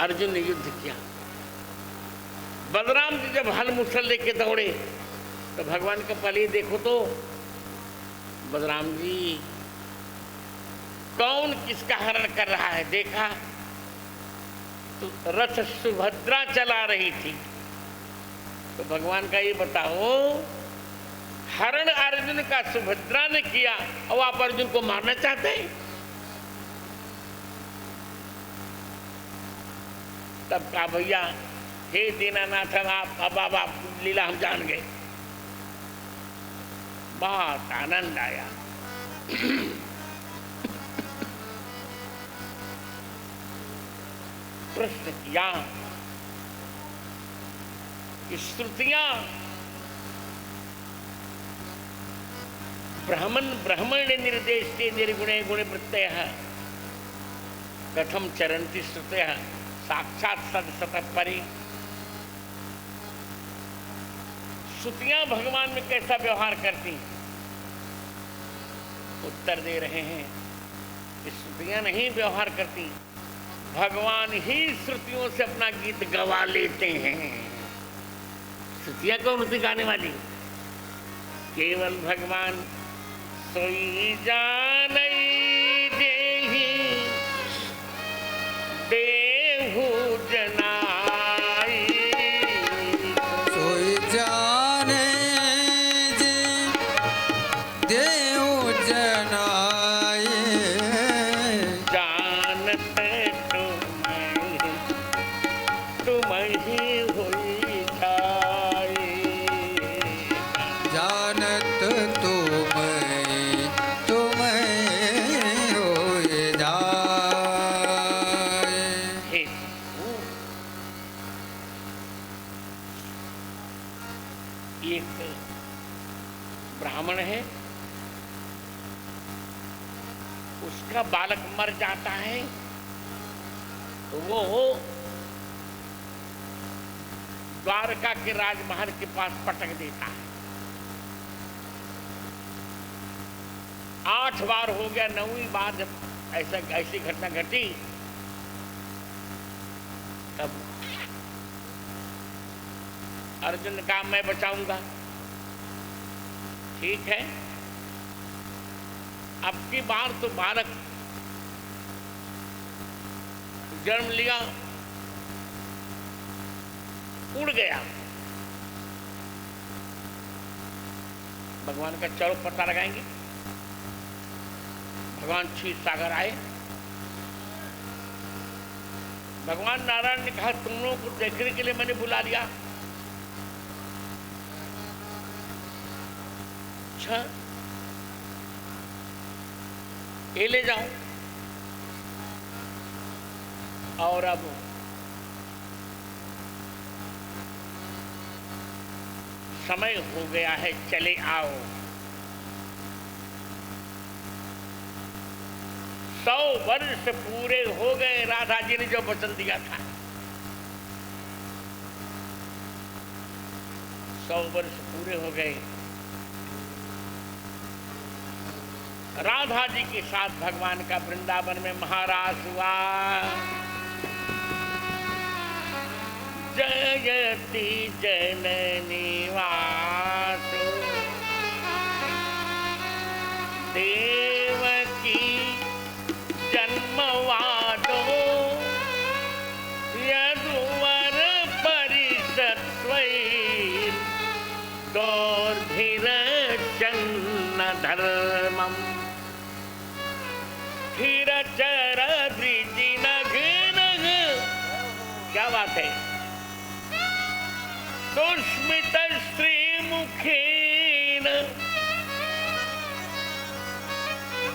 अर्जुन ने युद्ध किया। बलराम जी जब हल मुसल लेके दौड़े तो भगवान का पहले देखो तो बलराम जी कौन किसका हरण कर रहा है, देखा तो रथ सुभद्रा चला रही थी। तो भगवान का ये बताओ, हरण अर्जुन का सुभद्रा ने किया और आप अर्जुन को मारना चाहते हैं। तब कहा, भैया हे दीनानाथ, आप लीला हम जान गए। बहुत आनंद आया। प्रश्न किया, श्रुतियां ब्राह्मण निर्देश निर्गुणे गुण प्रत्यय कथम चरंती श्रुतयः साक्षात सद सतः परि। श्रुतियां भगवान में कैसा व्यवहार करती, उत्तर दे रहे हैं कि श्रुतियां नहीं व्यवहार करती, भगवान ही श्रुतियों से अपना गीत गवा लेते हैं। श्रुतियां कौन होती गाने वाली, केवल भगवान सोई जानई देहि देहु जनाई। सोई जाने जे देहु जनाई। जानत तुम ही होई जाई। जानत तुम होए जाए। एक ब्राह्मण है, उसका बालक मर जाता है तो वो द्वारका के राजमहल के पास पटक देता है। 8 बार हो गया, 9वीं बार जब ऐसी घटना घटी तब अर्जुन ने कहा मैं बचाऊंगा। ठीक है, अब की बार तो बालक जन्म लिया, उड़ गया। भगवान का चलो पता लगाएंगे। भगवान क्षीर सागर आए। भगवान नारायण ने कहा तुम लोगों को देखने के लिए मैंने बुला लिया। अच्छा, ये ले जाओ। और अब समय हो गया है, चले आओ। 100 वर्ष पूरे हो गए राधा जी ने जो वचन दिया था। 100 वर्ष पूरे हो गए। राधा जी के साथ भगवान का वृंदावन में महाराज हुआ। जयति जननी वासो देवकी जन्मवादो यदुवर परिषद्वैर दौर्भिरचन्न धर्मम् स्थिरचर द्विजिनघनघ। क्या बात है। सुस्मित श्रीमुखेन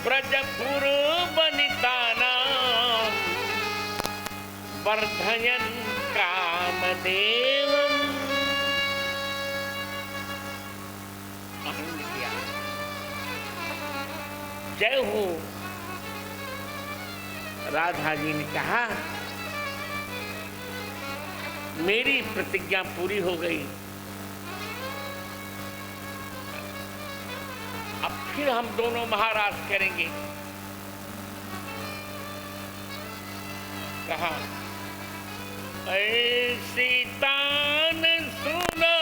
ब्रजपुर वनितानां वर्धयन् कामदेवम्। आनंद किया। जय हो। राधा जी ने कहा मेरी प्रतिज्ञा पूरी हो गई, अब फिर हम दोनों महाराज करेंगे। कहा ऐसी तान सुना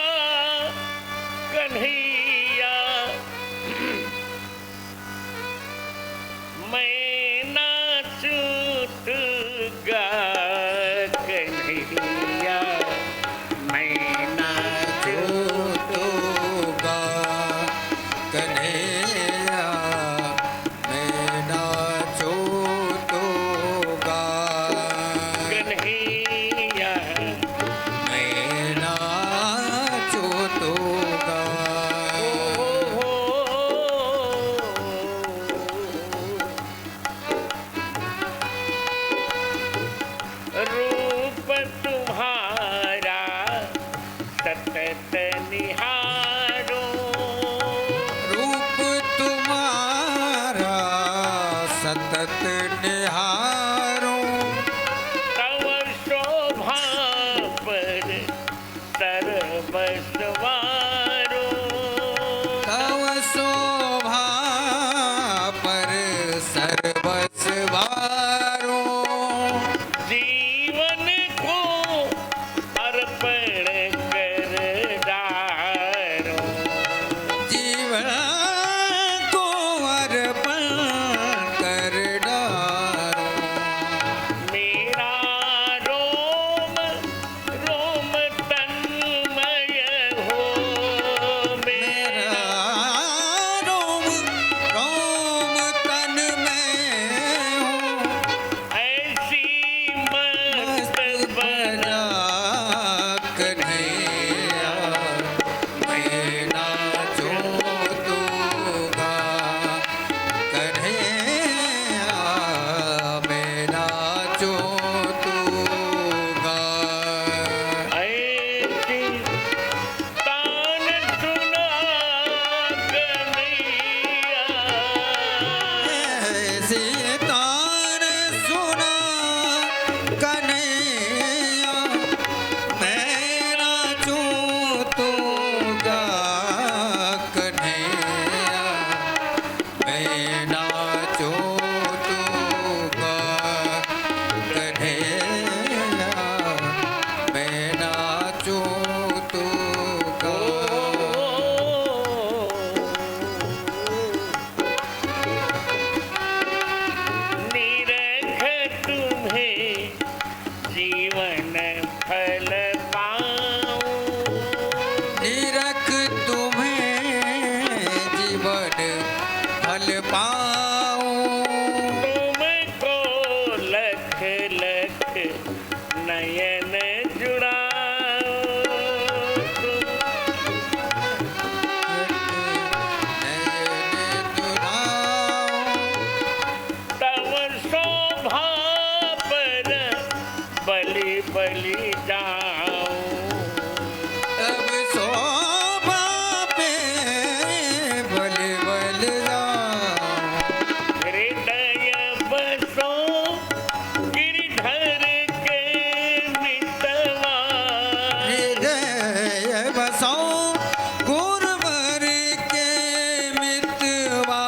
कन्हैया मैं ना छूट गा कन्हैया मैं ना छूटूंगा कन्हैया मैं ना छूटूंगा कन्हैया मैं ना छूटूंगा। रूप तुम्हारा सतत निहारो रूप तुम्हारा सतत निहारो तव शोभा पर सर्वस्वारो तव शोभा पर सर्वस्वारो जीवन को अर्पण कर डारो निरख तुम्हें जीवन फल पाऊं। तुमको लख लख नयन जुड़ाओ। नयन जुड़ाऊं। तव शोभा पर बलि बलि जाऊं। तब शोभा पे बल बल जाऊं। हृदय बसो गिरधर के मितवा। हृदय बसो गुरुवर के मितवा।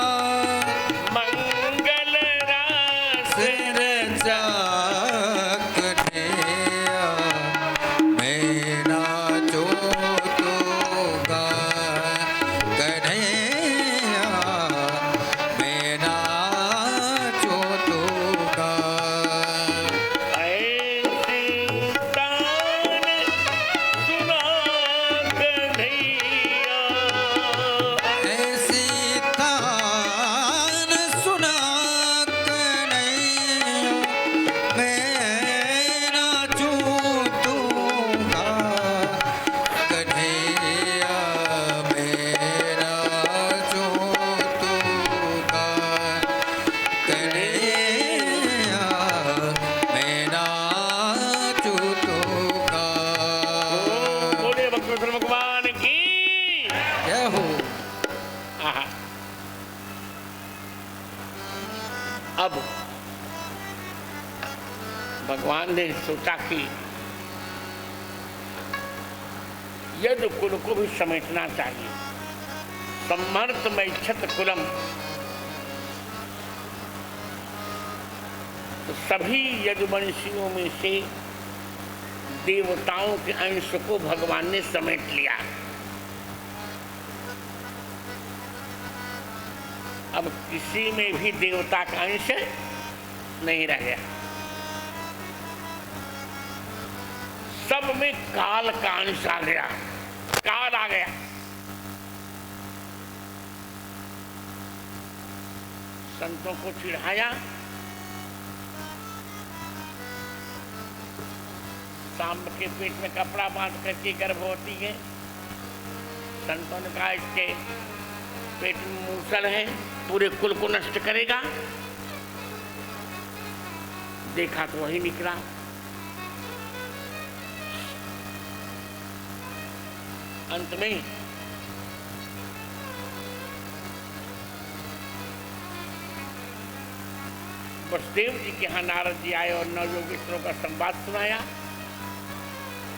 मंगल रास रचा कन्हैया मैं नाचो तो कन्हैया मैं नाचो तो ऐसी तान सुना कन्हैया। ऐसी तान सुना कन्हैया मैं नाचूं तूगा। कन्हैया मैं नाचूं तूगा। कन्हैया मैं नाचूं तूगा। बोले भगवत भगवान की। जय हो। आहा। अब भगवान ने सोचा कि यदि कुल को भी समेटना चाहिए। सम्मर्थ में छत कुलम, तो सभी यदुवंशियों में से देवताओं के अंश को भगवान ने समेट लिया। अब किसी में भी देवता का अंश नहीं रह गया। सब में काल का अंश आ गया। काल आ गया। संतों को चिढ़ाया। सांब के पेट में कपड़ा बांध करके गर्भवती है। संतों ने कहा इसके पेट में मूसल है, पूरे कुल को नष्ट करेगा। देखा तो वही निकला। अंत में वसुदेव जी के यहाँ नारद जी आए और नवयोगेश्वरों का संवाद सुनाया,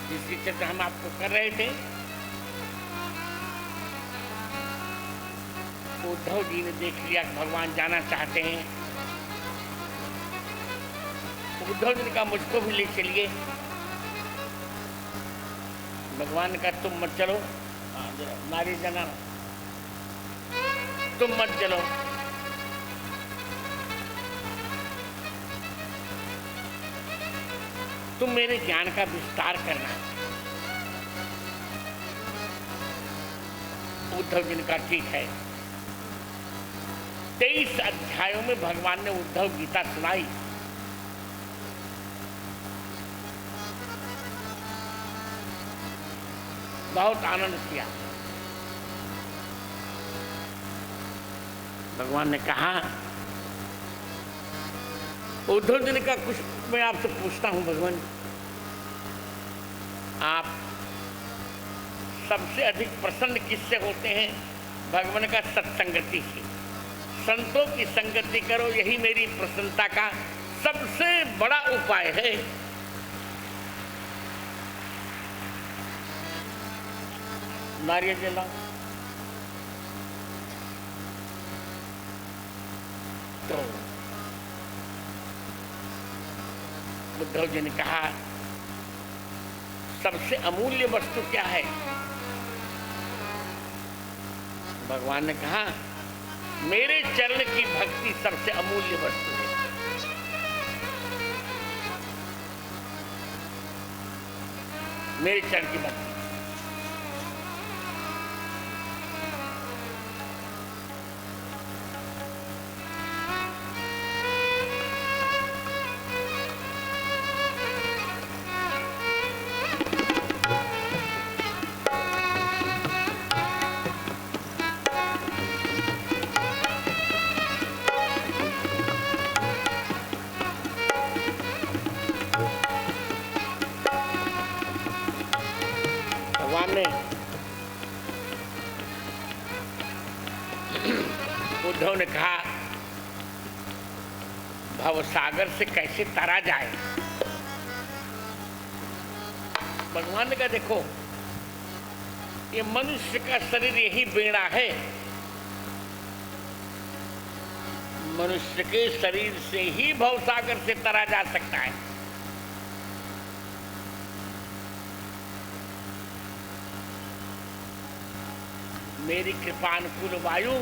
जिसकी चर्चा हम आपको कर रहे थे। उद्धव जी ने देख लिया कि भगवान जाना चाहते हैं। उद्धव जी ने कहा मुझको भी ले चलिए। भगवान ने कहा तुम मत चलो। नारी जना तुम मत चलो। तुम मेरे ज्ञान का विस्तार करना। उद्धव जी ने कहा ठीक है। 23 अध्यायों में भगवान ने उद्धव गीता सुनाई। बहुत आनंद किया। भगवान ने कहा, उद्धव जी ने कहा कुछ मैं आपसे पूछता हूं भगवान, आप सबसे अधिक प्रसन्न किससे होते हैं? भगवान का सत्संगति से। संतों की संगति करो, यही मेरी प्रसन्नता का सबसे बड़ा उपाय है। नारियल जलाओ। तो उद्धव जी ने कहा सबसे अमूल्य वस्तु क्या है? भगवान ने कहा मेरे चरण की भक्ति सबसे अमूल्य वस्तु है। मेरे चरण की भक्ति। उद्धव ने कहा भव सागर से कैसे तरा जाए। भगवान ने कहा देखो ये मनुष्य का शरीर यही बेड़ा है, मनुष्य के शरीर से ही भवसागर से तरा जा सकता है। मेरी कृपानुकूल वायु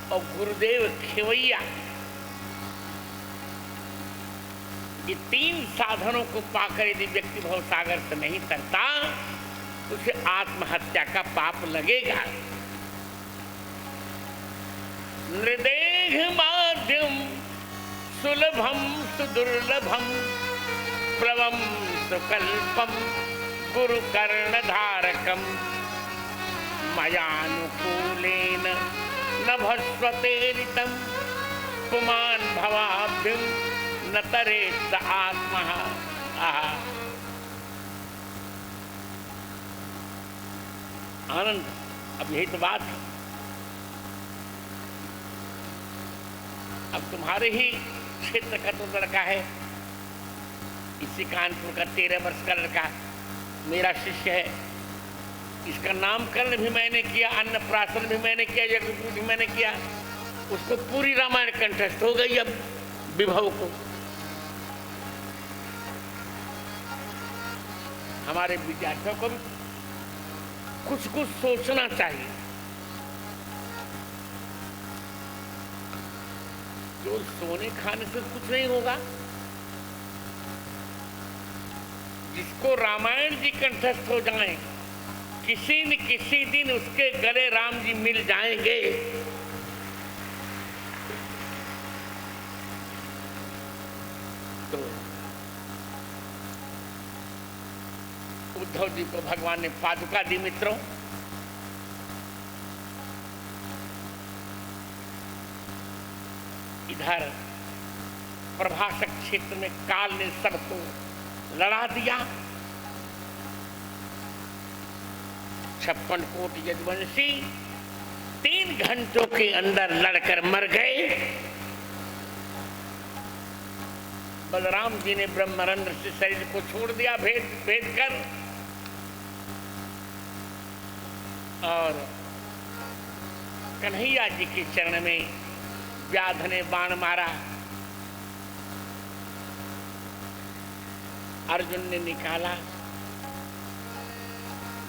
और गुरुदेव खेवैया, ये तीन साधनों को पाकर यदि व्यक्ति भवसागर से नहीं तरता उसे आत्महत्या का पाप लगेगा। नृदेह माध्यम सुलभम सुदुर्लभम प्लवम सुकल्पम गुरु कर्ण धारकम मयानुकूलेन नभस्वतेरितम पुमान भवाभ्युम न तरेत आत्मा। आनंद, अब यही तो बात है। अब तुम्हारे ही क्षेत्र का तो लड़का है, इसी कानपुर का 13 वर्ष का लड़का मेरा शिष्य है, इसका नामकरण भी मैंने किया, अन्नप्राशन भी मैंने किया, यज्ञ भी मैंने किया, उसको पूरी रामायण कंठस्थ हो गई। अब विभव को हमारे विद्यार्थियों को भी कुछ कुछ सोचना चाहिए। जो सोने खाने से कुछ नहीं होगा, जिसको रामायण जी कंठस्थ हो जाएं, किसी न किसी दिन उसके गले राम जी मिल जाएंगे। तो उद्धव जी को भगवान ने पादुका दी। मित्रों, इधर प्रभाषक क्षेत्र में काल ने सबको लड़ा दिया। 56 कोट यदुवंशी 3 घंटों के अंदर लड़कर मर गए। बलराम जी ने ब्रह्मरंध्र से शरीर को छोड़ दिया भेद कर, और कन्हैया जी के चरण में व्याध ने बाण मारा। अर्जुन ने निकाला।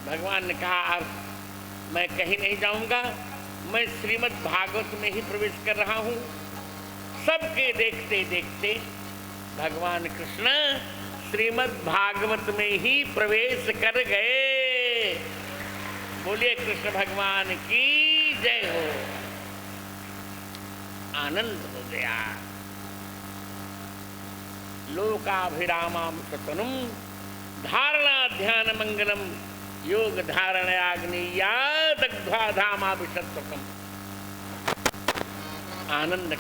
भगवान ने कहा अब मैं कहीं नहीं जाऊंगा, मैं श्रीमद् भागवत में ही प्रवेश कर रहा हूं। सबके देखते देखते भगवान कृष्ण श्रीमद् भागवत में ही प्रवेश कर गए। बोलिए कृष्ण भगवान की जय हो। आनंद हो गया। लोकाभिरामं सतनुम धारणा ध्यान मंगलम योग धारणयाग्निया दग्ध्वा धामाभिषत्वकम। आनंद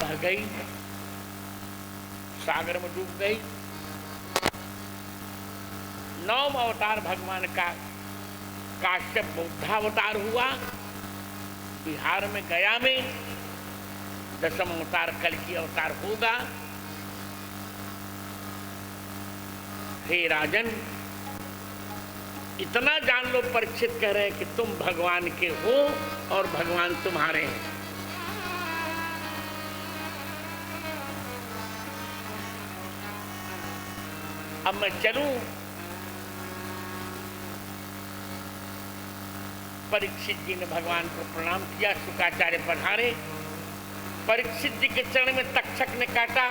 बह गई, सागर में डूब गई। 9 अवतार भगवान का काश्यप बुद्धावतार हुआ। बिहार में गया में 10वां अवतार कल्कि अवतार होगा। हे राजन, इतना जान लो, परीक्षित कह रहे हैं कि तुम भगवान के हो और भगवान तुम्हारे हैं। अब मैं चलूं। परीक्षित जी ने भगवान को प्रणाम किया। शुकाचार्य पधारे। परीक्षित जी के चरण में तक्षक ने काटा।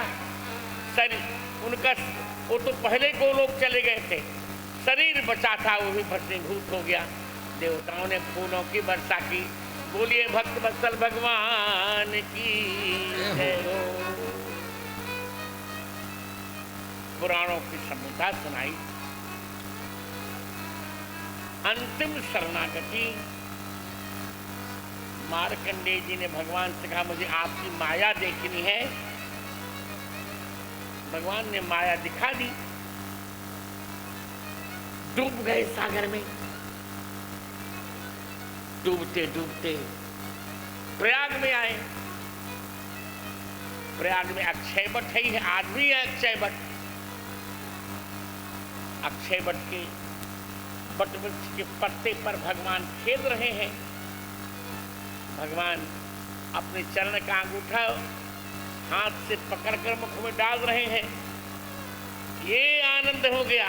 शरीर उनका, वो तो पहले गोलोक चले गए थे, शरीर बचा था वो भी भस्मीभूत हो गया। देवताओं ने फूलों की वर्षा की। बोलिए भक्त वत्सल भगवान की जय हो। पुराणों की सभ्यता सुनाई। अंतिम शरणागति। मार्कंडेय जी ने भगवान से कहा मुझे आपकी माया देखनी है। भगवान ने माया दिखा दी। डूब गए सागर में। डूबते डूबते प्रयाग में आए। प्रयाग में अक्षय वट है, आदमी है अक्षय वट। अक्षय वट के वट वृक्ष के पत्ते पर भगवान खेल रहे हैं। भगवान अपने चरण का अंगूठा हाथ से पकड़कर मुख में डाल रहे हैं। ये आनंद हो गया।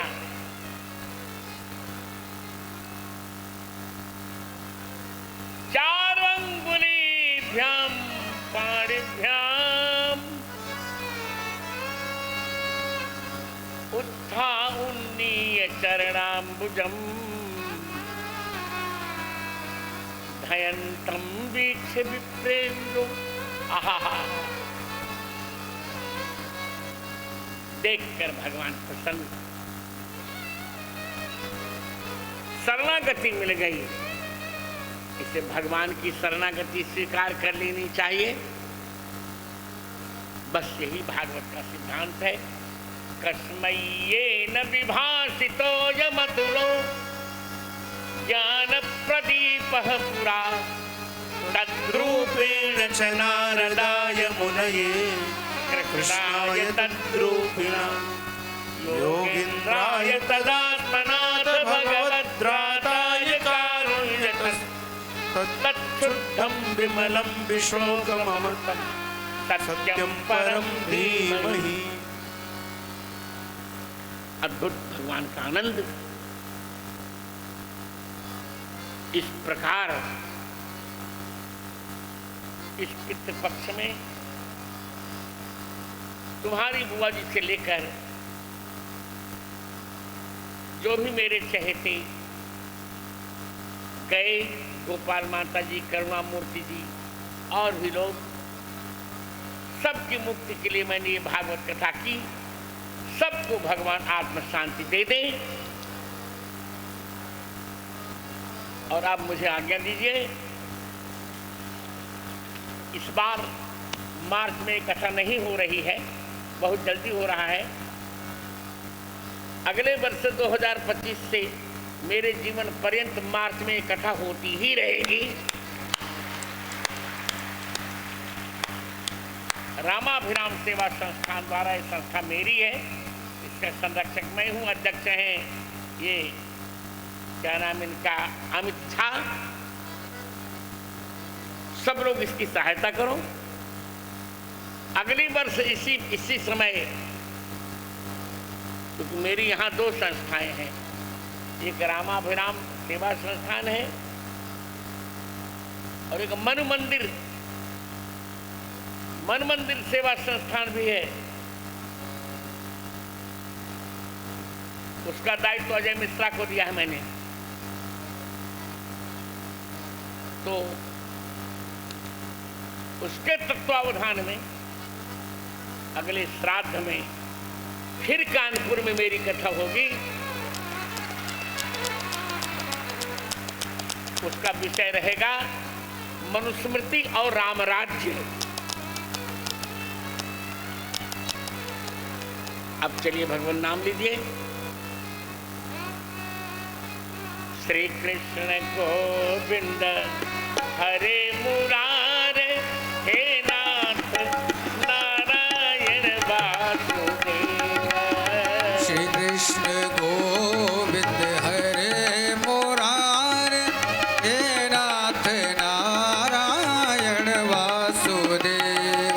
चार अंगुलीभ्याम पाणिभ्याम उत्था उन्नीय चरणाम्बुजम धयंतम वीक्ष विप्रेन्द्रो। आहा, देखकर भगवान प्रसन्न। शरणागति मिल गई। इसे भगवान की शरणागति स्वीकार कर लेनी चाहिए। बस यही भागवत का सिद्धांत है। कस्मय्येन विभासितो यमतुलो ज्ञान प्रदीपः पुरा तद्रूपेण च नारदाय मुनये कृष्णाय तद्रूपिणा योगीन्द्राय तदात्मनाथ भगवद्राताय तच्छुद्धं विमलं विशोकममृतं सत्यं परं धीमहि। अद्भुत भगवान का आनंद। इस प्रकार इस पितृ पक्ष में तुम्हारी बुआ जी से लेकर जो भी मेरे चहेते गए, गोपाल माता जी, करुणा मूर्ति जी और भी लोग, सबकी मुक्ति के लिए मैंने ये भागवत कथा की। सबको भगवान आत्म शांति दे दे। और अब मुझे आज्ञा दीजिए। इस बार मार्च में कथा नहीं हो रही है, बहुत जल्दी हो रहा है। अगले वर्ष 2025 से मेरे जीवन पर्यंत मार्च में कथा होती ही रहेगी। रामाभिराम सेवा संस्थान द्वारा ये संस्था मेरी है। इसका संरक्षक मैं हूँ। अध्यक्ष हैं ये, क्या नाम इनका, अमित झा। सब लोग इसकी सहायता करो। अगली वर्ष इसी समय, क्योंकि मेरी यहाँ 2 संस्थाएं हैं। एक रामाभिराम सेवा संस्थान है और एक मन मंदिर सेवा संस्थान भी है। उसका दायित्व अजय मिश्रा को दिया है मैंने। तो उसके तत्वावधान में अगले श्राद्ध में फिर कानपुर में मेरी कथा होगी। उसका विषय रहेगा मनुस्मृति और रामराज्य। अब चलिए भगवान नाम लीजिए। श्री कृष्ण गोविंद हरे मुरारे, हे नाथ नारायण वासुदेव। श्री कृष्ण गोविंद हरे मुरारे, हे नाथ नारायण वासुदेव।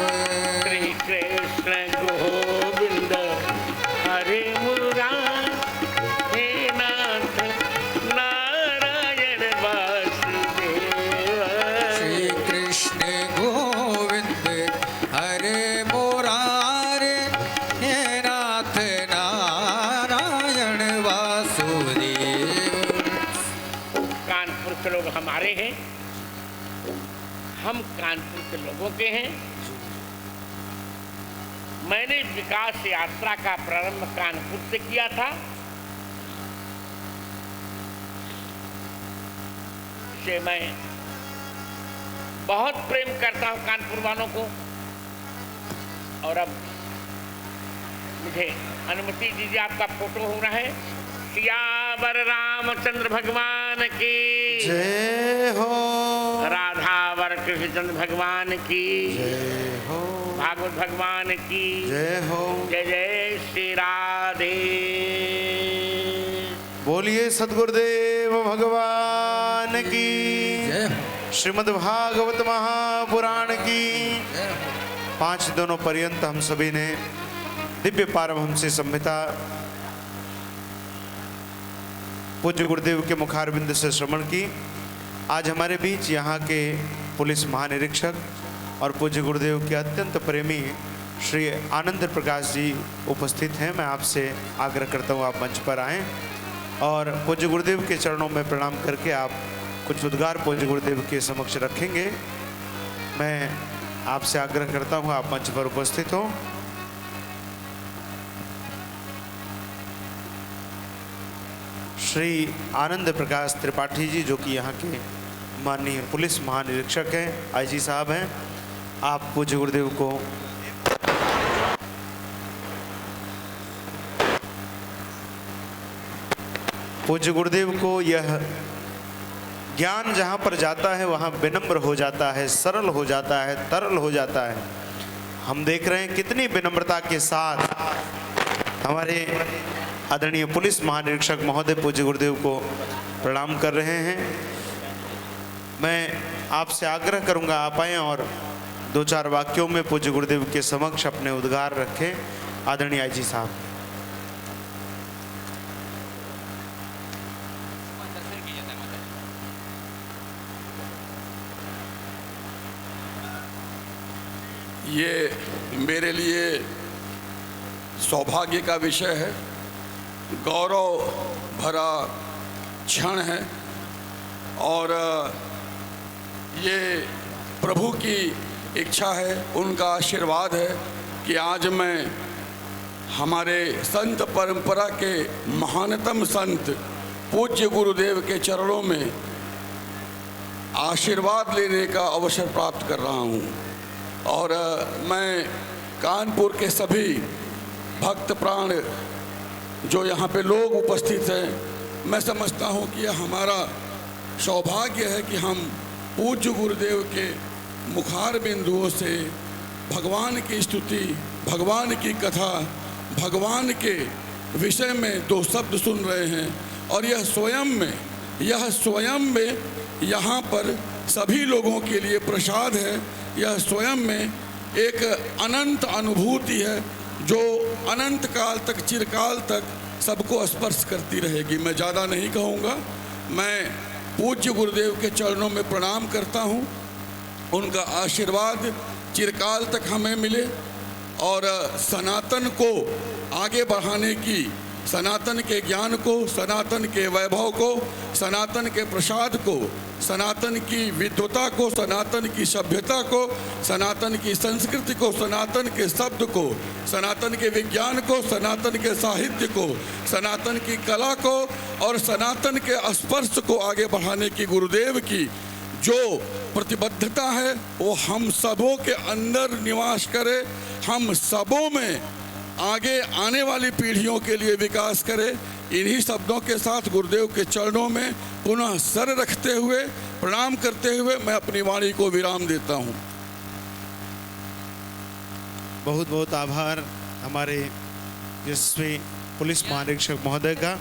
श्री कृष्ण गोविंद हरे मुरारे, हे नाथ नारायण वासुदेव। श्री कृष्ण गोविंद हरे मुरारे, हे नाथ नारायण वासुदेव। कानपुर के लोग हमारे हैं, हम कानपुर के लोगों के हैं। मैंने विकास यात्रा का प्रारंभ कानपुर से किया था। इसे मैं बहुत प्रेम करता हूं कानपुर वालों को। और अब मुझे अनुमति दीजिए, आपका फोटो हो रहा है। सियावर रामचंद्र भगवान की जय हो। राधावर कृष्णचंद्र भगवान की जय हो। भागवत भगवान की जय हो। जय जय श्री राधे। बोलिए सद्गुरुदेव भगवान की जय हो। श्रीमद् भागवत महापुराण की जय हो। 5 दिनों पर्यंत हम सभी ने दिव्य पारमहंसी संहिता पूज्य गुरुदेव के मुखारविंद से श्रवण की। आज हमारे बीच यहाँ के पुलिस महानिरीक्षक और पूज्य गुरुदेव के अत्यंत प्रेमी श्री आनंद प्रकाश जी उपस्थित हैं। मैं आपसे आग्रह करता हूँ आप मंच पर आएं और पूज्य गुरुदेव के चरणों में प्रणाम करके आप कुछ उद्गार पूज्य गुरुदेव के समक्ष रखेंगे। मैं आपसे आग्रह करता हूँ आप मंच पर उपस्थित हों। श्री आनंद प्रकाश त्रिपाठी जी जो कि यहाँ के माननीय पुलिस महानिरीक्षक हैं, आईजी साहब हैं, आप पूज्य गुरुदेव को यह ज्ञान जहाँ पर जाता है वहाँ विनम्र हो जाता है, सरल हो जाता है, तरल हो जाता है। हम देख रहे हैं कितनी विनम्रता के साथ हमारे आदरणीय पुलिस महानिरीक्षक महोदय पूज्य गुरुदेव को प्रणाम कर रहे हैं। मैं आपसे आग्रह करूंगा आप आएँ और 2-4 वाक्यों में पूज्य गुरुदेव के समक्ष अपने उद्गार रखें। आदरणीय आईजी साहब। ये मेरे लिए सौभाग्य का विषय है, गौरव भरा क्षण है और ये प्रभु की इच्छा है, उनका आशीर्वाद है कि आज मैं हमारे संत परंपरा के महानतम संत पूज्य गुरुदेव के चरणों में आशीर्वाद लेने का अवसर प्राप्त कर रहा हूँ। और मैं कानपुर के सभी भक्त प्राण जो यहाँ पे लोग उपस्थित हैं, मैं समझता हूँ कि यह हमारा सौभाग्य है कि हम पूज्य गुरुदेव के मुखार बिंदुओं से भगवान की स्तुति, भगवान की कथा, भगवान के विषय में 2 शब्द सुन रहे हैं। और यह स्वयं में यहाँ पर सभी लोगों के लिए प्रसाद है। यह स्वयं में एक अनंत अनुभूति है जो अनंत काल तक, चिरकाल तक सबको स्पर्श करती रहेगी। मैं ज़्यादा नहीं कहूँगा, मैं पूज्य गुरुदेव के चरणों में प्रणाम करता हूँ। उनका आशीर्वाद चिरकाल तक हमें मिले और सनातन को आगे बढ़ाने की, सनातन के ज्ञान को, सनातन के वैभव को, सनातन के प्रसाद को, सनातन की विद्वता को, सनातन की सभ्यता को, सनातन की संस्कृति को, सनातन के शब्द को, सनातन के विज्ञान को, सनातन के साहित्य को, सनातन की कला को और सनातन के स्पर्श को आगे बढ़ाने की गुरुदेव की जो प्रतिबद्धता है वो हम सबों के अंदर निवास करे, हम सबों में आगे आने वाली पीढ़ियों के लिए विकास करे। इन्हीं शब्दों के साथ गुरुदेव के चरणों में पुनः सर रखते हुए, प्रणाम करते हुए मैं अपनी वाणी को विराम देता हूँ। बहुत बहुत आभार हमारे यशस्वी पुलिस महानिरीक्षक महोदय का।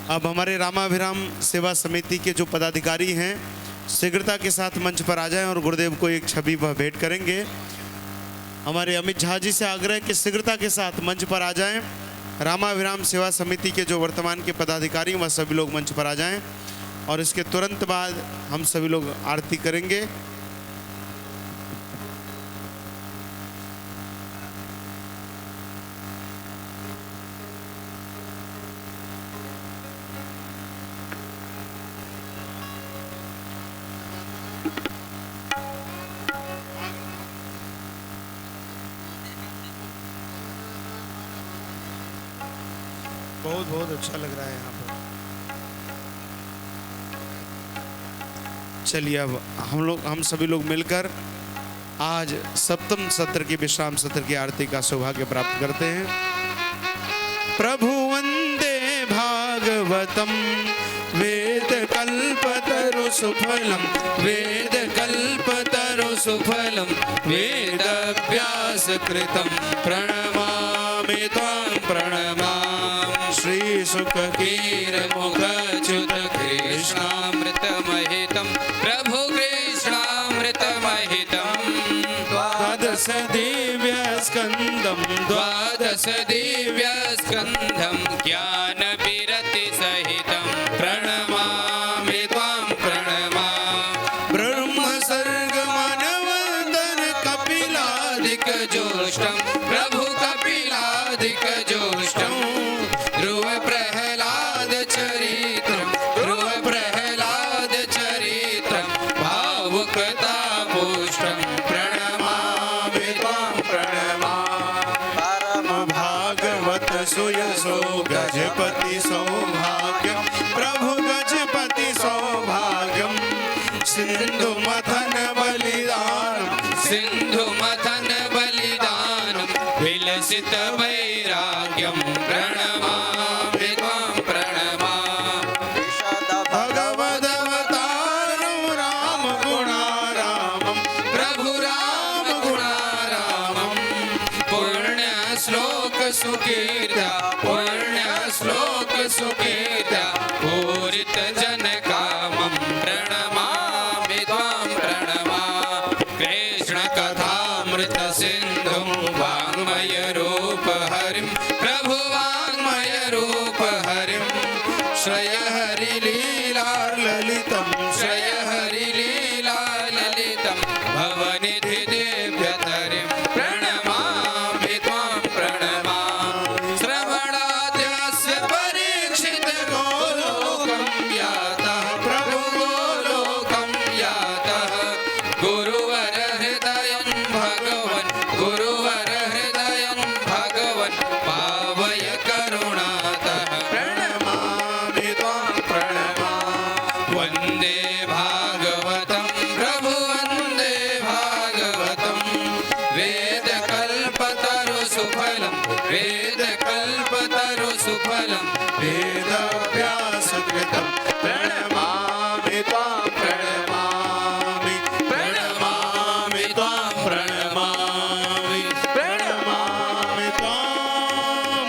अब हमारे रामाभिराम सेवा समिति के जो पदाधिकारी हैं शीघ्रता के साथ मंच पर आ जाएं और गुरुदेव को एक छवि वह भेंट करेंगे। हमारे अमित झा जी से आग्रह कि शीघ्रता के साथ मंच पर आ जाएं। रामाभिराम सेवा समिति के जो वर्तमान के पदाधिकारी वह सभी लोग मंच पर आ जाएं और इसके तुरंत बाद हम सभी लोग आरती करेंगे। बहुत बहुत अच्छा लग रहा है यहाँ पर। चलिए अब हम सभी लोग मिलकर आज सप्तम सत्र की विश्राम सत्र की आरती का सौभाग्य प्राप्त करते हैं। प्रभु वंदे भागवत भागवतम वेद कल्पतरु सुफलम वेद कल्पतरु सुफलम वेदाभ्यास कृतं प्रणमामि त्वां प्रणमामि श्री शुक कीर मुख च्युत कृष्णामृतमहितं प्रभु कृष्णामृतमहितं द्वादश दिव्य स्कंदम द्वादश दिव्य स्कंदम ज्ञान विरति सहितं प्रणमामि त्वां प्रणमामि ब्रह्म सर्ग मनवंदन कपिलादिक जोष्टम प्रभु कपिलादिक जोष्टम ध्रुव प्रहलाद चरित्रम ध्रुव प्रहलाद चरित्रम भावुकता पुष्टम प्रणमामि त्वां प्रणमामि परम भागवत सुयशो गजपति सौभाग्यम प्रभु गजपति सौभाग्यम सिंधु मथन बलिदानम सिंधु मथन बलिदानम विलसित वैराग्यम प्रणमामि त्वां प्रणमामि भगवदवतारं राम गुणारामं प्रभु राम गुणारामं पुण्य श्लोक सुकीर्ता पुण्य श्लोक सुकीर्ता पूरित जन कामं प्रणमामि त्वां प्रणमामि कृष्ण कथामृत सिंधुं वाङ्मय रूप हरिं प्रभु वाङ्मय रूप हरिं श्रय हरि लीला ललितं श्रय हरि लीला ललितं भवनिधि दिव्यतरिं प्रणमामि त्वां प्रणमामि श्रवणाद्यस्य परीक्षित गोलोकं यातः प्रभु गोलोकं यातः गुरुवर हृदयं भगवन् गुरुवर हृदयं भगवन् पावय करुणातः प्रणमामि त्वां प्रणमामि वन्दे भागवतं प्रभु वन्दे भागवतं वेद कल्पतरु सुफलं वेद कल्पतरु सुफलं वेदाभ्यास कृतं प्रणमामि त्वां प्रणमामि प्रणमामि त्वां प्रणमामि प्रणमामि त्वां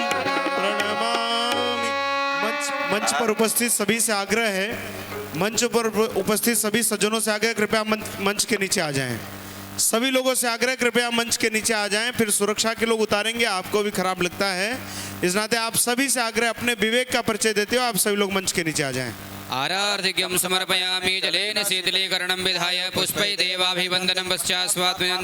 प्रणमामि मंच पर उपस्थित सभी से आग्रह है मंच पर उपस्थित सभी सज्जनों से आग्रह कृपया मंच के नीचे आ जाएं सभी लोगों से आग्रह कृपया मंच के नीचे आ जाएं फिर सुरक्षा के लोग उतारेंगे आपको भी खराब लगता है इस नाते आप सभी से आग्रह अपने विवेक का परिचय देते हो आप सभी लोग मंच के नीचे आ जाएं आरार्थिक्यं समर्पयामि जलेन शीतलीकरणं विधाय पुष्पै देवाभिवन्दनं पश्चात् स्वात्मयं